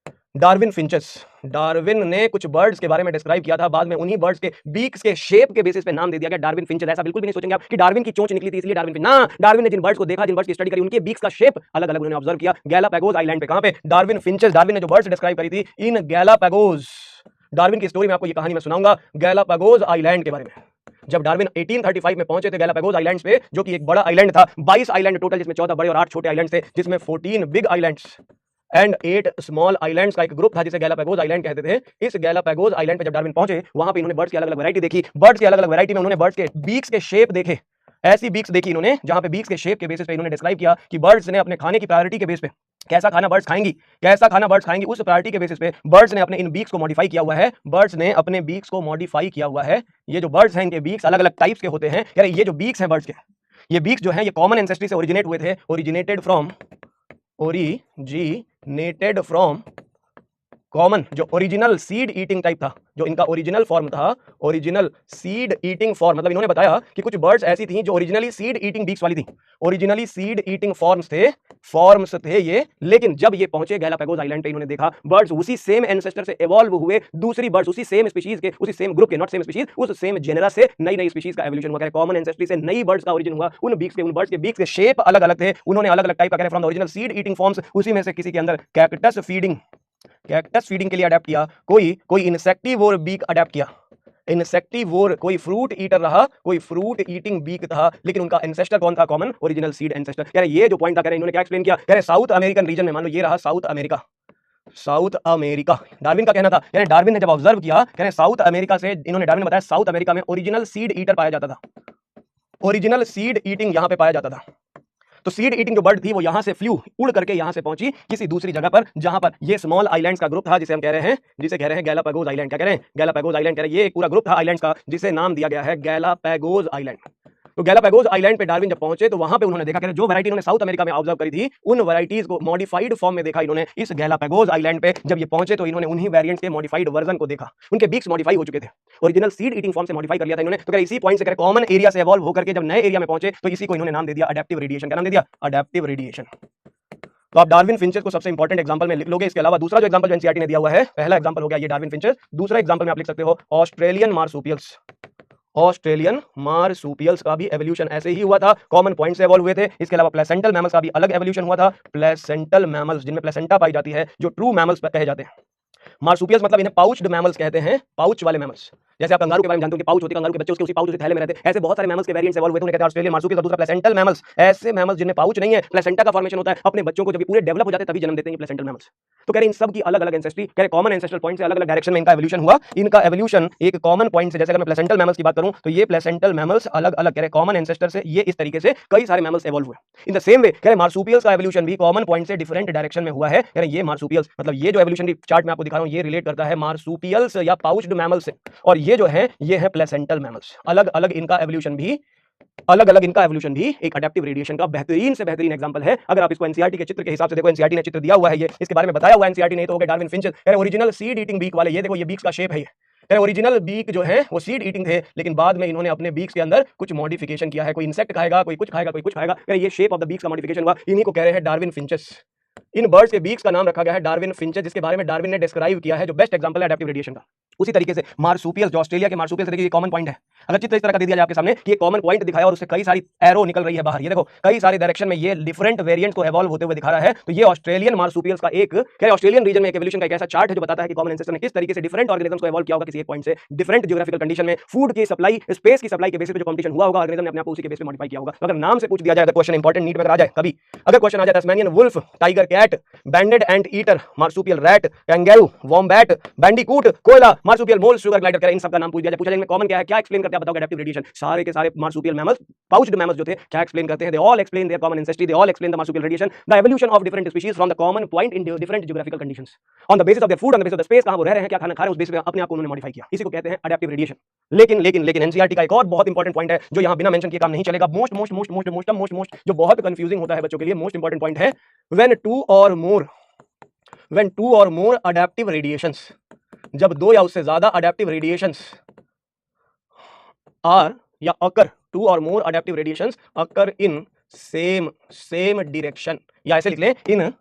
डार्विन फिंचेस। डार्विन ने कुछ बर्ड्स के बारे में डिस्क्राइब किया था, बाद में उन्हीं बर्ड्स के बीक्स के शेप के बेसिस पे नाम दे दिया गया डार्विन फिंचेस। ऐसा बिल्कुल भी नहीं सोचेंगे आप कि डार्विन की चोंच निकली थी इसलिए डार्विन फिंच, ना, डार्विन ने जिन बर्ड्स को देखा, जिन बर्ड्स की स्टडी करी, उनके बीक्स का शेप अलग अलग उन्होंने ऑब्जर्व किया गैलापागोस आइलैंड पे। कहां पे? Darwin finches. डार्विन ने जो बर्ड्स डिस्क्राइब करी थी इन गैलापागोस। डार्विन की स्टोरी में आपको ये कहानी मैं सुनाऊंगा गैलापागोस आइलैंड के बारे में। जब डार्विन 1835 में पहुंचे थे गैलापागोस आइलैंड्स पे, जो कि एक बड़ा आइलैंड था, 22 आइलैंड टोटल, जिसमें 14 बड़े और 8 छोटे आइलैंड थे, जिसमें 14 big islands and 8 small islands का एक ग्रुप था जिसे गैलापागोस आइलैंड कहते थे। इस गैलापागोस आइलैंड पे जब डार्विन पहुंचे, वहां पे इन्होंने बर्ड्स की अलग अलग वैरायटी देखी। बर्ड्स की अलग अलग वैरायटी में उन्होंने बर्ड्स के बीक्स के शेप देखे, ऐसी बीक्स देखी इन्होंने जहां पे बीक्स के शेप के बेसिस पे इन्होंने डिस्क्राइब किया कि बर्ड्स ने अपने खाने की प्रायोरिटी के बेस पे कैसा खाना बर्ड्स खाएंगी, कैसा खाना बर्ड्स खाएंगी, उस प्रायोरिटी के बेसिस पे बर्ड्स ने अपने इन बीक्स को मॉडिफाई किया हुआ है। बर्ड्स ने अपने बीक्स को मॉडिफाई किया हुआ है। ये जो बर्ड्स हैं इनके बीक्स अलग अलग टाइप्स के होते हैं। यार ये जो बीक्स हैं बर्ड्स के, ये बीक्स जो है ये कॉमन एंसेस्ट्री से ओरिजिनेट हुए थे, ओरिजिनेटेड फ्रॉम कॉमन, जो ओरिजिनल सीड ईटिंग टाइप था, जो इनका ओरिजिनल फॉर्म था, ओरिजिनल सीड ईटिंग फॉर्म, मतलब इन्होंने बताया कि कुछ बर्ड्स ऐसी थी जो ओरिजिनली सीड ईटिंग बीक्स वाली थी, ओरिजिनली सीड ईटिंग फॉर्म्स थे ये। लेकिन जब ये पहुंचे गैलापागोस आइलैंड पे, इन्होंने देखा बर्ड्स उसी सेम एंसेस्टर से इवॉल्व हुए, दूसरी बर्ड्स उसी सेम स्पीशीज के, उसी सेम ग्रुप के, नॉट सेम स्पीशीज, उस सेम जेनरा से नई नई स्पीशीज का एवोल्यूशन हुआ। कॉमन एंसेस्ट्री से नई बर्ड्स का ओरिजिन हुआ। उन बर्ड्स के बीक्स के शेप अलग अलग थे, उन्होंने अलग अलग टाइप का from the original seed eating forms, उसी में से किसी के अंदर कैक्टस फीडिंग के लिए अडेप्ट किया, कोई इंसेक्टिवोर बीक अडेप्ट किया, इंसेक्टिवोर, कोई फ्रूट ईटर रहा, कोई फ्रूट ईटिंग बीक था, लेकिन उनका एंसेस्टर कौन था? Common original seed ancestor. कह रहे ये जो पॉइंट था, कह रहे इन्होंने क्या एक्सप्लेन किया, कह रहे साउथ अमेरिकन रीजन में, मान लो ये रहा साउथ अमेरिका, डार्विन का कहना था। यानी डार्विन ने जब ऑब्जर्व किया, कह रहे साउथ अमेरिका से, इन्होंने डार्विन ने बताया साउथ अमेरिका में ओरिजिनल सीड ईटर पाया जाता था, ओरिजिनल सीड ईटिंग यहां पे पाया जाता था। तो सीड ईटिंग जो बर्ड थी वो यहां से फ्लू, उड़ करके यहां से पहुंची किसी दूसरी जगह पर, जहां पर ये स्मॉल आइलैंड्स का ग्रुप था, जिसे हम कह रहे हैं गैलापागोस आइलैंड। क्या कह रहे हैं? Galapagos island. कह रहे हैं ये एक पूरा ग्रुप था आइलैंड्स का, जिसे नाम दिया गया है गैलापागोस आइलैंड। तो गैलापागोस आइलैंड पे डार्विन जब पहुंचे तो वहां पे उन्होंने देखा कि जो वैरायटी उन्होंने साउथ अमेरिका में ऑब्जर्व करी थी, उन वैरायटीज को मॉडिफाइड फॉर्म में देखा इन्होंने इस गैलापागोस आइलैंड पे। जब ये पहुंचे तो इन्होंने उन्हीं वेरिएंट्स के मॉडिफाइड वर्जन को देखा, उनके बीक्स मॉडिफाई हो चुके थे, ओरिजिनल सीड ईटिंग फॉर्म से मॉडिफाई कर लिया था इन्होंने। तो इसी पॉइंट से कॉमन एरिया से इवॉल्व होकर के जब नए एरिया में पहुंचे तो इसी को इन्होंने नाम दे दिया एडेप्टिव रेडिएशन। क्या नाम दे दिया? Adaptive radiation. तो आप डार्विन फिंचेस को सबसे इंपॉर्टेंट एग्जांपल में लिख लोगे। इसके अलावा दूसरा जो एग्जांपल जो एनसीईआरटी ने दिया हुआ है, पहला एग्जांपल हो गया ये डार्विन फिंचेस, दूसरा एग्जांपल में आप लिख सकते हो ऑस्ट्रेलियन मार्सुपियल्स। ऑस्ट्रेलियन मार्सुपियल्स का भी एवोल्यूशन ऐसे ही हुआ था, कॉमन पॉइंट से इवॉल्व हुए थे। इसके अलावा प्लेसेंटल मैमल्स का भी अलग एवोल्यूशन हुआ था। प्लेसेंटल मैमल्स जिनमें प्लेसेंटा पाई जाती है, जो ट्रू मैमल्स कहे जाते हैं। मार्सुपियल्स मतलब इन्हें पाउच्ड मैमल्स कहते हैं, पाउच वाले मैमल्स। जैसे आप कंगारू के बारे में जानते हो कि पाउच होती है, कंगारू के बच्चे उसके उसी पाउच उसी थैले में रहते हैं। ऐसे बहुत सारे मैमल्स के वेरिएंट्स इवॉल्व हुए थे, उन्हें कहते हैं ऑस्ट्रेलियन मार्सुपियल्स। और दूसरा प्लेसेंटल मैमल्स, ऐसे मैमल्स जिनमें पाउच नहीं है, प्लेसेंटा का फॉर्मेशन होता है, अपने बच्चों को जब पूरे डेवलप हो जाते हैं तभी जन्म देते हैं प्लेसेंटल मैमल्स। तो कह रहे हैं इन सब की अलग अलग एंसेस्ट्री, कह रहे कॉमन एंसेस्ट्रल पॉइंट से अलग अलग डायरेक्शन में इनका एवोल्यूशन हुआ। इनका एवोल्यूशन एक कॉमन पॉइंट से, जैसे अगर मैं प्लेसेंटल मैमल्स की बात करूं तो ये प्लेसेंटल मैमल्स अलग अलग, कह रहे कॉमन एंसेस्टर से ये इस तरीके से कई सारे मैमल्स इवॉल्व हुए। इन द सेम वे कह रहे मार्सुपियल्स का एवोल्यूशन भी कॉमन पॉइंट से डिफरेंट डायरेक्शन में हुआ है। कह रहे ये मार्सुपियल्स मतलब ये जो एवोल्यूशनरी चार्ट में आपको दिखा रहा हूं, ये रिलेट करता है मार्सुपियल्स या पाउच्ड मैमल्स से, और ये जो है ये है प्लेसेंटल मैमल्स। अलग अलग इनका एवोल्यूशन भी एक एडेप्टिव रेडिएशन का बेहतरीन से बेहतरीन एग्जांपल है। अगर आप इसको एनसीईआरटी के चित्र के हिसाब से देखो, एनसीईआरटी ने चित्र दिया हुआ है, ये इसके बारे में बताया हुआ है एनसीईआरटी ने, तो हो गया डार्विन फिंचेस। कह रहे ओरिजिनल सीड ईटिंग बीक वाले, ये देखो ये बीक्स का शेप है। ये कह रहे ओरिजिनल बीक जो है वो सीड ईटिंग थे, लेकिन बाद में इन्होंने अपने बीक्स के अंदर कुछ मॉडिफिकेशन किया है, कोई इंसेक्ट खाएगा, कोई कुछ खाएगा, कोई कुछ खाएगा। कह रहे ये शेप ऑफ द बीक्स का मॉडिफिकेशन हुआ, इन्हीं को कह रहे हैं डार्विन फिंचेस। इन बर्ड्स के बीक्स का नाम रखा गया है डार्विन फिंचेस, जिसके बारे में डार्विन ने डिस्क्राइब किया है, जो बेस्ट एग्जांपल है एडेप्टिव रेडिएशन का। उसी तरीके से मार्सुपियल्स, जो ऑस्ट्रेलिया के मार्सुपियल्स, देखिए ये कॉमन पॉइंट है। अगर चित्र इस तरह का दे दिया जाए आपके सामने कि ये कॉमन पॉइंट दिखाया और उससे कई सारी एरो निकल रही है बाहर, ये देखो कई सारे डायरेक्शन में ये डिफरेंट वेरिएंट को इवॉल्व होते हुए दिखा रहा है। तो ये ऑस्ट्रेलियन मार्सुपियल्स का एक, क्या ऑस्ट्रेलियन रीजन में एक एवोल्यूशन का एक ऐसा चार्ट है जो बताता है कि कॉमन एंसेस्टर ने किस तरीके से डिफरेंट ऑर्गेनिजम्स को इवॉल्व किया होगा किसी एक पॉइंट से, डिफरेंट ज्योग्राफिकल कंडीशन में, फूड की सप्लाई, स्पेस की सप्लाई के बेसिस पे जो कंपटीशन हुआ होगा, ऑर्गेनिज्म ने अपने आप उसी के बेस पे मॉडिफाई किया होगा। अगर नाम से पूछ दिया जाए, अगर क्वेश्चन इंपॉर्टेंट नीट में आ जाए कभी, अगर क्वेश्चन आ जाए Tasmanian wolf, tiger cat, banded ant eater, marsupial rat, kangaroo, wombat, bandicoot, koala, marsupial mole, sugar glider, करें इन सब का नाम पूछ दिया जाए, पूछा जाए कॉमन क्या है, क्या एक्सप्लेन करते हैं बताओ एडेप्टिव रेडिएशन। सारे के सारे मार्सुपियल मैमल्स, पाउच्ड मैमल्स जो थे क्या एक्सप्लेन करते हैं, they all explain their common ancestry, they all explain the marsupial radiation, the evolution of different species from the common point in different geographical conditions on the basis of their food, on the basis of the space, कहां वो रह रहे हैं, क्या खाना खा रहे हैं, उस बेसिस पे अपने आप को उन्होंने मॉडिफाई किया, इसी को कहते हैं एडेप्टिव रेडिएशन। लेकिन एनसीईआरटी का एक और बहुत इंपॉर्टेंट पॉइंट है जो यहां बिना मेंशन किए काम नहीं चलेगा, मोस्ट जो बहुत कंफ्यूजिंग होता है बच्चों के लिए, मोस्ट इंपॉर्टेंट पॉइंट है when to or more adaptive radiations, जब दो या उससे ज्यादा अडैप्टिव रेडिएशंस आर या occur, two or more adaptive radiations occur in same direction, या ऐसे लिख लें in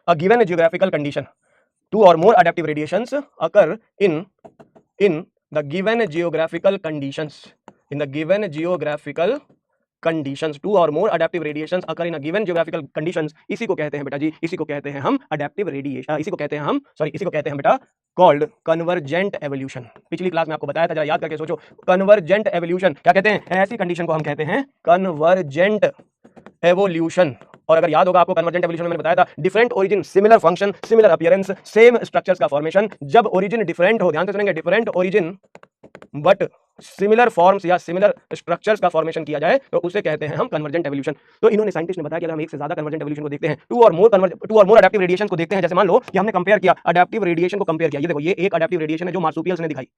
a given geographical condition, two or more adaptive radiations occur in the given geographical conditions, two or more adaptive radiations occur in a given geographical conditions, इसी को कहते हैं बेटा जी, इसी को कहते हैं हम अडैप्टिव रेडिएशन, इसी को कहते हैं बेटा कॉल्ड कन्वर्जेंट एवोल्यूशन। पिछली क्लास में आपको बताया था, जरा याद करके सोचो, कन्वर्जेंट एवोल्यूशन क्या कहते हैं, ऐसी कंडीशन को हम कहते हैं कन्वर्जेंट एवोल्यूशन। और अगर याद होगा आपको कन्वर्जेंट एवोल्यूशन में मैंने बताया था, different origin, similar function, similar appearance, same structures का फॉर्मेशन, जब ओरिजिन डिफरेंट हो, ध्यान से सुनेंगे, different origin but similar forms या सिमिलर स्ट्रक्चर्स का फॉर्मेशन किया जाए तो उसे कहते हैं हम कन्वर्जेंट एवोल्यूशन। तो इन्होंने साइंटिस्ट ने बताया कि अगर हम एक से ज्यादा कन्वर्जेंट एवोल्यूशन को देखते हैं, to or more adaptive radiation को देखते हैं, जैसे मान लो कि हमने कंपेयर किया, अडैप्टिव रेडिएशन को कंपेयर किया, ये देखो ये एक अडैप्टिव रेडिएशन है जो मार्सुपियल्स ने दिखाई,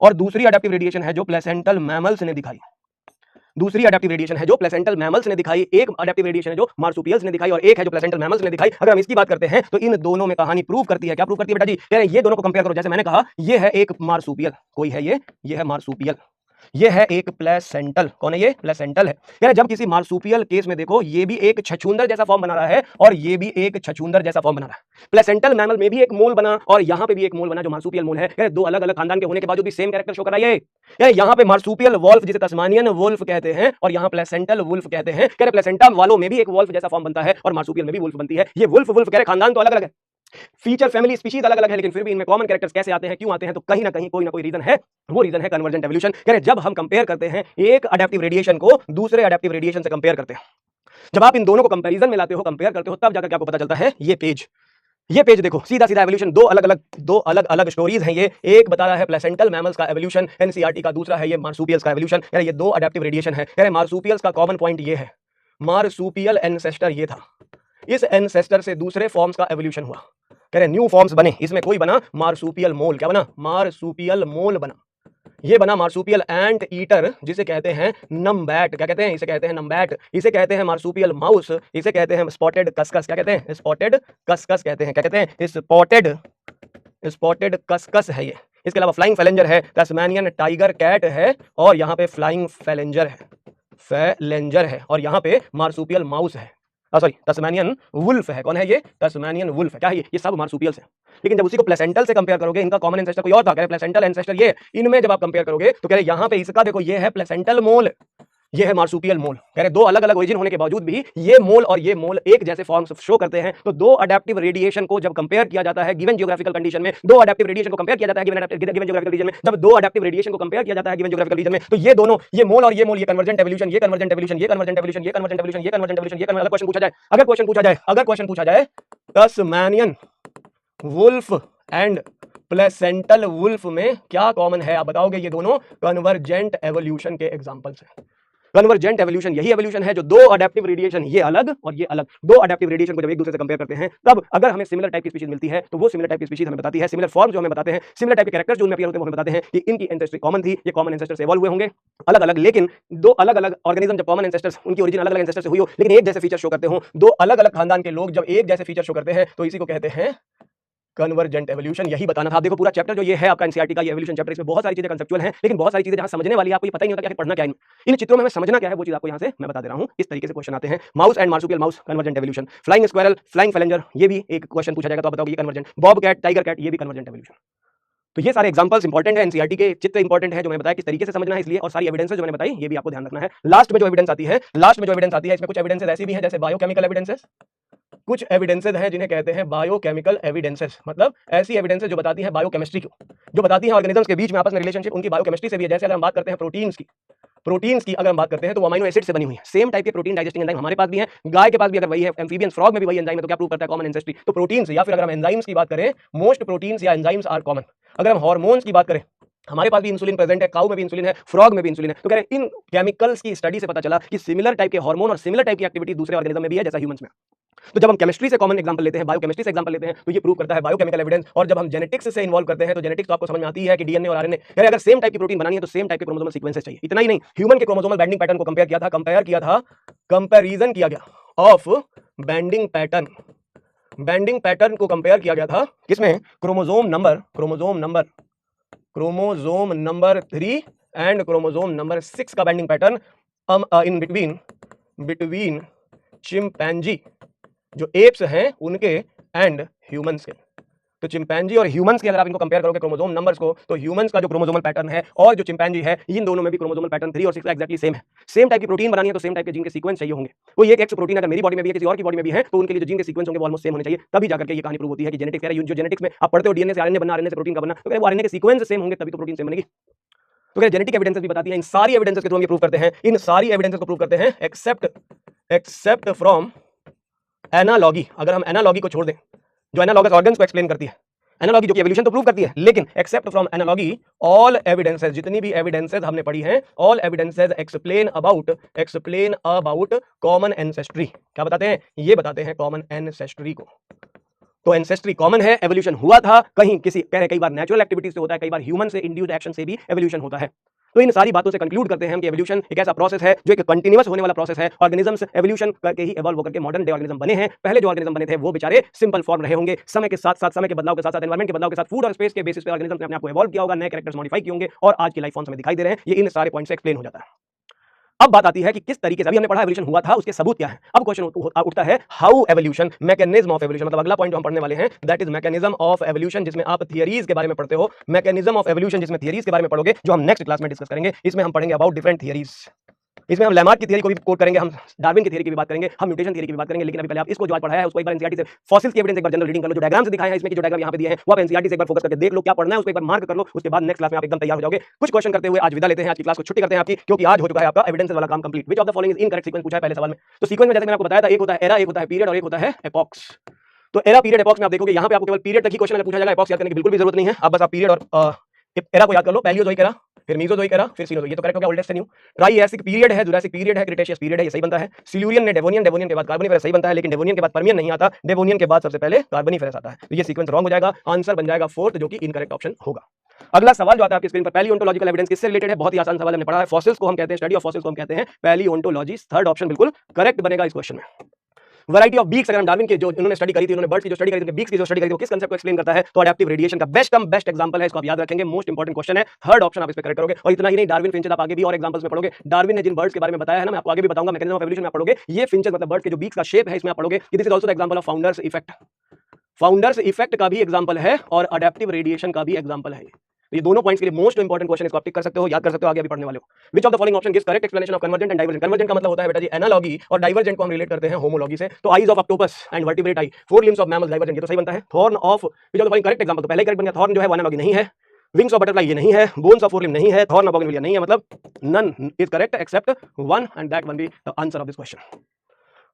और दूसरी अडैप्टिव रेडिएशन है जो प्लेसेंटल मैमल्स ने दिखाई, दूसरी अडैप्टिव रेडिएशन है जो प्लेसेंटल मैमल्स ने दिखाई, एक अडैप्टिव रेडिएशन है जो मार्सुपियल्स ने दिखाई, और एक है जो प्लेसेंटल मैमल्स ने दिखाई। अगर हम इसकी बात करते हैं तो इन दोनों में कहानी प्रूव करती है, क्या प्रूव करती है बेटा जी, कह रहे हैं ये दोनों को कंपेयर करो, जैसे मैंने कहा ये है एक मार्सुपियल, कोई है ये है मार्सुपियल, ये है एक प्लेसेंटल, कौन है ये, प्लेसेंटल है। कह रहे जब किसी मार्सुपियल केस में देखो ये भी एक छछूंदर जैसा फॉर्म बना रहा है और ये भी एक छछूंदर जैसा फॉर्म बना रहा है, प्लेसेंटल मैमल में भी एक मोल बना और यहां पे भी एक मोल बना जो मार्सुपियल मोल है। कह रहे दो अलग अलग खानदान के होने के बावजूद भी सेम कैरेक्टर शो कर रहा है। यहां पे मार्सुपियल वोल्फ जिसे तस्मानियन वुल्फ कहते हैं और यहां प्लेसेंटल वुल्फ कहते हैं। कह रहे प्लेसेंटा वालों में भी एक वोल्फ जैसा फॉर्म बनता है और मार्सुपियल में भी वुल्फ बनती है। ये वुल्फ कह रहे खानदान तो अलग अलग है, फीचर, फैमिली, स्पीशीज अलग अलग है, लेकिन फिर भी इनमें कॉमन कैरेक्टर्स कैसे आते हैं, क्यों आते हैं, तो कहीं ना कहीं कोई ना कोई रीजन है, वो रीजन है कन्वर्जेंट एवोल्यूशन। कह रहे जब हम कंपेयर करते हैं एक अडैप्टिव रेडिएशन को दूसरे अडैप्टिव रेडिएशन से कंपेयर करते हैं, जब आप इन दोनों को कंपैरिजन में लाते हो, कंपेयर करते हो, तब जाकर आपको पता चलता है ये पेज देखो, सीधा एवोल्यूशन, दो अलग अलग स्टोरीज हैं। ये एक बता रहा है प्लेसेंटल मैमल्स का एवोल्यूशन एनसीईआरटी का, दूसरा है ये मार्सुपियल्स का एवोल्यूशन। कह रहे ये दो अडैप्टिव रेडिएशन है। कह रहे मार्सुपियल्स का कॉमन पॉइंट ये है, मार्सुपियल एंसेस्टर ये था, इस एंसेस्टर से दूसरे फॉर्म्स का एवोल्यूशन हुआ। कह रहे न्यू फॉर्म्स बने, इसमें कोई बना मार्सुपियल मोल, क्या बना, मार्सुपियल मोल बना, ये बना मार्सुपियल एंट ईटर जिसे कहते हैं नम्बैट, क्या कहते हैं, इसे कहते हैं नम्बैट, इसे कहते हैं मार्सुपियल माउस, इसे कहते हैं स्पॉटेड कस्कस, क्या कहते हैं, स्पॉटेड कस्कस कहते हैं, क्या कहते हैं, स्पॉटेड कस्कस है ये। इसके अलावा फ्लाइंग फैलेंजर है, तस्मानियन टाइगर कैट है, और यहाँ पे फ्लाइंग फैलेंजर है, और यहाँ पे मार्सुपियल माउस है, सॉरी तस्मानियन वुल्फ है। कौन है ये, तस्मानियन वुल्फ है। क्या है ये सब मार्सुपियल्स हैं। लेकिन जब उसी को प्लेसेंटल से कंपेयर करोगे, इनका कॉमन एंसेस्टर कोई और था, कह रहे प्लेसेंटल एंसेस्टर ये, इनमें जब आप कंपेयर करोगे तो कह रहे यहाँ पे इसका देखो ये है प्लेसेंटल मोल, ये है मार्सुपियल मोल। कह रहे दो अलग अलग ओरिजिन होने के बावजूद भी ये मोल और ये मोल एक जैसे फॉर्म्स शो करते हैं। तो दो अडैप्टिव रेडिएशन को जब कंपेयर किया जाता है गिवन जियोग्राफिकल कंडीशन में, दो अडैप्टिव रेडिएशन को कंपेयर किया जाता है गिवन जियोग्राफिकल रीजन में, जब दो अडैप्टिव रेडिएशन को कंपेयर किया जाता है गिवन जियोग्राफिकल रीजन में, तो ये दोनों, ये मोल और ये मोल, ये कन्वर्जेंट एवोल्यूशन, ये कन्वर्जेंट एवोल्यूशन, ये कन्वर्जेंट एवोल्यूशन, ये कन्वर्जेंट एवोल्यूशन, ये कन्वर्जेंट एवोल्यूशन, ये कन्वर्जेंट, अगर क्वेश्चन पूछा जाए Tasmanian wolf and placental wolf में क्या कॉमन है, आप बताओगे ये दोनों कन्वर्जेंट एवोल्यूशन के एग्जांपल्स हैं। कन्वर्जेंट एवोल्यूशन यही एवोल्यूशन है जो दो अडैप्टिव रेडिएशन, ये अलग और ये अलग, दो अडैप्टिव रेडिएशन को जब एक दूसरे से कंपेयर करते हैं, तब अगर हमें सिमिलर टाइप की स्पीशीज मिलती है तो वो सिमिलर टाइप की स्पीशीज हमें बताती है, सिमिलर फॉर्म जो हमें बताते हैं, सिमिलर टाइप के कैरेक्टर्स जो उनमें अपीयर होते हैं वो हमें बताते हैं कि इनकी एंसेस्ट्री कॉमन थी, ये कॉमन एंसेस्टर से इवॉल्व हुए होंगे अलग अलग, लेकिन दो अलग अलग ऑर्गेनिज्म जब कॉमन एंसेस्टर्स, उनकी ओरिजिन अलग अलग एंसेस्टर से हुई हो लेकिन एक जैसे फीचर शो करते हो, दो अलग अलग खानदान के लोग जब एक जैसे फीचर शो करते हैं तो इसी को कहते हैं कन्वर्जेंट एवोल्यूशन। यही बताना था। आप देखो पूरा चैप्टर जो ये है आपका एनसीईआरटी का, ये एवोल्यूशन चैप्टर, इसमें बहुत सारी चीजें कंसेप्चुअल हैं, लेकिन बहुत सारी चीजें जहां समझने वाली है आपको ये पता ही नहीं होता कि पढ़ना क्या है, इन चित्रों में हमें समझना क्या है वो चीज आपको यहां से मैं बता दे रहा हूं। इस तरीके से क्वेश्चन आते हैं, mouse and marsupial mouse convergent evolution, flying squirrel, flying फैलेंजर, ये भी एक क्वेश्चन पूछा जाएगा तो आप बताओगे ये convergent, bobcat, tiger cat, ये भी कन्वर्जेंट एवोल्यूशन। तो ये सारे एग्जांपल्स इंपॉर्टेंट है, एनसीईआरटी के चित्र इंपॉर्टेंट है जो मैंने बताया किस तरीके से समझना है इसलिए, और सारी एविडेंसेस जो मैंने बताई ये भी आपको ध्यान रखना है। लास्ट में जो एविडेंस आती है, इसमें कुछ एविडेंसेस ऐसी भी हैं जैसे बायोकेमिकल एविडेंसेस, कुछ एविडेंसेस हैं जिन्हें कहते हैं बायोकेमिकल एविडेंसेस, मतलब ऐसी एविडेंसेस जो बताती है बायोकेमिस्ट्री को, जो बताती है ऑर्गेनिजम्स के बीच में आपस में रिलेशनशिप उनकी बायोकेमिस्ट्री से भी है। जैसे अगर हम बात करते हैं प्रोटीन्स की, प्रोटीन्स की अगर हम बात करते हैं तो वो अमीनो एसिड से बनी हुई है। सेम टाइप के प्रोटीन डाइजेस्टिंग एंजाइम हमारे पास भी है, गाय के पास भी अगर वही है, एम्फीबियन फ्रॉग में भी वही एंजाइम है, तो क्या प्रूव करता है? Common ancestry. तो प्रोटीन्स या फिर अगर हम एंजाइम्स की बात करें, मोस्ट प्रोटीन्स या एंजाइम्स आर कॉमन। अगर हम हार्मोन्स की बात करें, हमारे पास भी इंसुलिन प्रेजेंट है, काऊ में भी इंसुलिन है, फ्रॉग में भी इंसुलिन है। तो कह रहे हैं इन केमिकल्स की स्टडी से पता चला कि सिमिलर टाइप के हार्मोन और सिमिलर टाइप की एक्टिविटी दूसरे ऑर्गेनिज्म में भी है जैसा ह्यूमंस में। तो जब हम केमिस्ट्री से कॉमन एग्जांपल लेते हैं, बायोकेमिस्ट्री से एग्जांपल लेते हैं, तो ये प्रूव करता है बायोकेमिकल एविडेंस। और जब हम जेनेटिक्स से इन्वॉल्व करते हैं तो जेनेटिक्स तो आपको समझ में आती है कि डीएनए और आरएनए, यानी अगर सेम टाइप की प्रोटीन बनानी है तो सेम टाइप के क्रोमोसोमल सीक्वेंसेस चाहिए। इतना ही नहीं, ह्यूमन के क्रोमोसोमल बाइंडिंग पैटर्न को कंपेयर किया था, कंपैरिजन किया गया ऑफ बाइंडिंग पैटर्न को कंपेयर किया गया था किसमें? Chromosome number 3 and chromosome number 6 का binding pattern in between chimpanzee जो एप्स हैं उनके एंड ह्यूमंस के। तो चिंपैंजी और ह्यूमंस के अगर आप इनको कंपेयर करोगे क्रोमोसोम नंबर्स को, तो ह्यूमंस का जो क्रोमोसोमल पैटर्न है और जो चिंपैंजी है, इन दोनों में भी क्रोमोसोमल पैटर्न 3 और 6 एक्जैक्टली सेम है। सेम टाइप की प्रोटीन बनानी है तो सेम टाइप के जीन के सीक्वेंस चाहिए होंगे। वो एक एक्स प्रोटीन अगर मेरी बॉडी में भी है, किसी और की बॉडी में भी है, तो उनके लिए जो जीन के सीक्वेंस होंगे वो ऑलमोस्ट सेम होने चाहिए, तभी जाकर के ये कहानी प्रूव होती है कि जेनेटिक्स है। जो जेनेटिक्स में आप पढ़ते हो डीएनए से आरएनए बनना, आरएनए से प्रोटीन का बनना, तो वो आरएनए के सीक्वेंस सेम होंगे तभी तो प्रोटीन सेम बनेगी। तो क्या जेनेटिक एविडेंसेस भी बताती है, इन सारी एविडेंसेस के थ्रू हम ये प्रूव करते हैं, इन सारी एविडेंसेस को प्रूव करते हैं एक्सेप्ट फ्रॉम एनालॉजी। अगर हम एनालॉजी को छोड़ दें, जो एनालॉगस ऑर्गन्स को एक्सप्लेन करती है, एनालॉजी जो कि एवोल्यूशन तो प्रूव करती है, लेकिन except from analogy all evidences, जितनी भी एविडेंसेस हमने पढ़ी हैं, all evidences explain about common ancestry. क्या बताते हैं? ये बताते हैं कॉमन एंसेस्ट्री को। तो एंसेस्ट्री कॉमन है, एवोल्यूशन हुआ था, कहीं किसी कह रहे कई बार नेचुरल एक्टिविटीज से होता है, कई बार ह्यूमन से इंड्यूस्ड एक्शन से भी एवोल्यूशन होता है। तो इन सारी बातों से कंक्लूड करते हैं हम कि एवोल्यूशन एक ऐसा प्रोसेस है जो एक कंटीन्यूअस होने वाला प्रोसेस है। ऑर्गेनिजम्स एवोल्यूशन करके ही इवॉल्व होकर के मॉडर्न डे ऑर्गेनिज्म बने हैं। पहले जो ऑर्गेनिज्म बने थे वो बेचारे सिंपल फॉर्म रहे होंगे, समय के साथ समय के बदलाव के साथ एनवायरमेंट के बदलाव के साथ फूड और स्पेस के बेसिस पे ऑर्गेनिज्म ने अपने आप को इवॉल्व किया होगा, नए कैरेक्टर्स मॉडिफाई किए होंगे और आज की लाइफ फॉर्म्स में दिखाई दे रहे हैं। ये इन सारे पॉइंट से एक्सप्लेन हो जाता है। अब बात आती है कि किस तरीके से, अभी हमने पढ़ा एवोल्यूशन हुआ था, उसके सबूत क्या है। अब क्वेश्चन उठता है how evolution, mechanism of evolution, मतलब अगला पॉइंट जो हम पढ़ने वाले हैं that is mechanism of evolution, जिसमें आप थियरीज के बारे में पढ़ते हो। मैकेनिज्म ऑफ एवोल्यूशन जिसमें थियरीज के बारे में पढ़ोगे, जो हम नेक्स्ट क्लास में डिस्कस करेंगे। इसमें हम पढ़ेंगे अबाउट डिफरेंट थियरीज। इसमें हम लेमार्क की थियरी को भी कोट करेंगे, हम डार्विन की थियरी की भी बात करेंगे, हम म्यूटेशन थियरी की भी बात करेंगे। लेकिन अभी पहले आप इसको जो आज पढ़ा है उसको एक बार एनसीईआरटी से फॉसिल्स की एविडेंस एक बार जनरल रीडिंग कर लो, जो डायग्राम्स दिखाए हैं इसमें की जो डायग्राम यहाँ पे दिए हैं वो आप एनसीईआरटी से एक बार फोकस करके देख लो, क्या पढ़ना है उसको एक बार मार्क कर लो। उसके बाद नेक्स्ट क्लास में आप एकदम तैयार हो जाओगे। कुछ क्वेश्चन करते हुए आज विदा लेते हैं, आज की क्लास को छुट्टी करते हैं आपकी, क्योंकि आज हो चुका है आपका एविडेंस वाला काम complete. Which of the following is incorrect sequence पूछा है पहले सवाल में। तो सीक्वेंस में जैसे मैंने आपको बताया था, एक होता है एरा, एक होता है पीरियड और एक होता है एपॉक्स। तो एरा पीरियड एपॉक्स में आप देखोगे यहाँ पे आपको केवल पीरियड तक ही क्वेश्चन अगर पूछा जाएगा, एपॉक्स याद करने की बिल्कुल भी जरूरत नहीं है। आप बस आप पीरियड और एरा को याद कर लो। पैलियोजोइक एरा, फिर मीसोजोइक एरा, फिर सीनोजोइक। ये तो करेक्ट हो गया, ओल्डेस्ट से न्यू। ट्राइएसिक पीरियड है, जुरासिक पीरियड है, क्रिटेशियस पीरियड है, ये सही बनता है। सिल्यूरियन ने डेवोनियन, डेवोनियन के बाद कार्बोनिफेरस, सही बनता है। लेकिन डेवोनियन के बाद पर्मियन नहीं आता, डेवोनियन के बाद सबसे पहले कार्बोनिफेरस आता है। तो ये सीक्वेंस रॉन्ग हो जाएगा, आंसर बन जाएगा फोर्थ, जो कि इनकरेक्ट ऑप्शन होगा। अगला सवाल जो आता है आपकी स्क्रीन पर, पैलियोंटोलॉजिकल एविडेंस किससे रिलेटेड है? बहुत ही आसान सवाल हमने पढ़ा है, फॉसिल्स को हम कहते हैं, स्टडी ऑफ फॉसिल्स को हम कहते हैं पैलियोंटोलॉजी। थर्ड ऑप्शन बिल्कुल करेक्ट बनेगा इस क्वेश्चन में। वैरायटी ऑफ बीक्स, अगर हम डार्विन के जो इन्होंने स्टडी करी थी, उन्होंने बर्ड्स की जो स्टडी करी थी, बीक्स की जो स्टडी करी थी, वो किस कांसेप्ट को एक्सप्लेन करता है? तो अडैप्टिव रेडिएशन का बेस्ट एग्जांपल है, इसको आप याद रखेंगे, मोस्ट इंपॉर्टेंट क्वेश्चन है। थर्ड ऑप्शन आप इस पे करेक्ट करोगे। और इतना ही नहीं, डार्विन फिंचेस आप आगे भी और एग्जांपल्स में पढ़ोगे। डार्विन ने जिन बर्ड्स के बारे में बताया है ना, मैं आपको आगे भी बताऊंगा, मैकेनिज्म ऑफ एवोल्यूशन में आप पढ़ोगे। ये फिंचेस मतलब बर्ड्स के जो बीक्स का शेप है, इसमें आप पढ़ोगे कि this is also the example of founders effect. Founders effect का भी एग्जांपल है और अडैप्टिव रेडिएशन का भी एग्जांपल है। ये दोनों पॉइंट्स के लिए मोस्ट इंपॉर्टेंट क्वेश्चन, इसको आप टिक कर सकते हो, याद कर सकते हो, आगे अभी पढ़ने वाले हो। Which of the following option gives correct explanation of convergent and divergent? Convergent का मतलब होता है बेटा जी एनालॉजी, और डाइवर्जेंट को हम रिलेट करते हैं होमोलॉजी से। तो eyes of octopus and vertebrate I, four limbs of mammals, divergent, ये तो सही बनता है। Thorn of, which of the following correct example? तो पहले करेक्ट बन गया, थॉर्न जो है वो एनालॉजी नहीं है। विंग्स ऑफ बटरफ्लाई ये नहीं है, बोन्स ऑफ फोर लिम नहीं है, थॉर्न ऑफ बोगनविलिया नहीं है, मतलब none is correct except one, and that one be the answer of this question.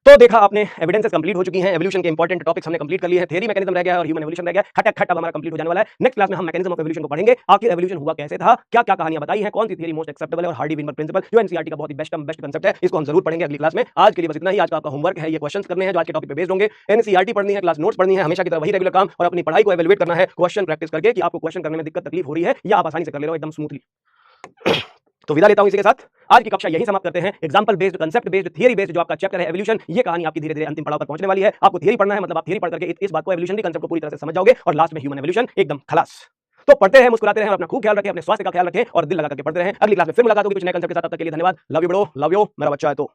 तो देखा आपने, एविडेंसेस कंप्लीट हो चुकी हैं, एवोल्यूशन के इंपॉर्टेंट टॉपिक्स हमने कंप्लीट कर लिए हैं, थ्योरी मैकेनिज्म रह गया है और ह्यूमन एवोल्यूशन रह गया। खटाखट अब हमारा कंप्लीट हो जाने वाला है। नेक्स्ट क्लास में हम मैकेनिज्म ऑफ एवोल्यूशन को पढ़ेंगे, आखिर एवोल्यूशन हुआ कैसे था, क्या क्या कहानियां बताई हैं, कौन सी थ्योरी मोस्ट एक्सेप्टेबल है, और हार्डी विनबर्ग प्रिंसिपल जो एनसीईआरटी का बहुत ही बेस्ट कांसेप्ट है, इसको हम जरूर पढ़ेंगे अगली क्लास में। आज के लिए बस इतना ही। आज का आपका होमवर्क है, ये क्वेश्चंस करने हैं जो आज के टॉपिक पे बेस्ड होंगे। एनसीईआरटी पढ़नी है, क्लास नोट्स पढ़नी है, हमेशा की तरह वही रेगुलर काम, और अपनी पढ़ाई को एवेलुएट करना है, क्वेश्चन प्रैक्टिस करके कि आपको क्वेश्चन करने में दिक्कत तकलीफ हो रही है या आप आसानी से कर ले रहे हो एकदम स्मूथली। तो विदा लेता हूं इसी के साथ, आज की कक्षा यही समाप्त करते हैं। Example based, concept based, theory based जो आपका चैप्टर है एवोल्यूशन, ये कहानी आपकी धीरे धीरे अंतिम पड़ाव पर पहुंचने वाली है। आपको थियरी पढ़ना है, मतलब आप थियरी पढ़ करके इस बात को, एवोल्यूशन की कांसेप्ट को पूरी तरह से समझ जाओगे, और लास्ट में ह्यूमन एवोल्यूशन एकदम खलास। तो पढ़ते हैं, मुस्कुराते रहें, अपना खूब ख्याल रखें, अपने स्वास्थ्य का ख्याल रखें और दिल लगा करके पढ़ते रहें। अगली क्लास में फिर मुलाकात होगी कुछ नए कांसेप्ट के साथ। तब तक के लिए धन्यवाद। Love you bro, love you, मेरा बच्चा है तो।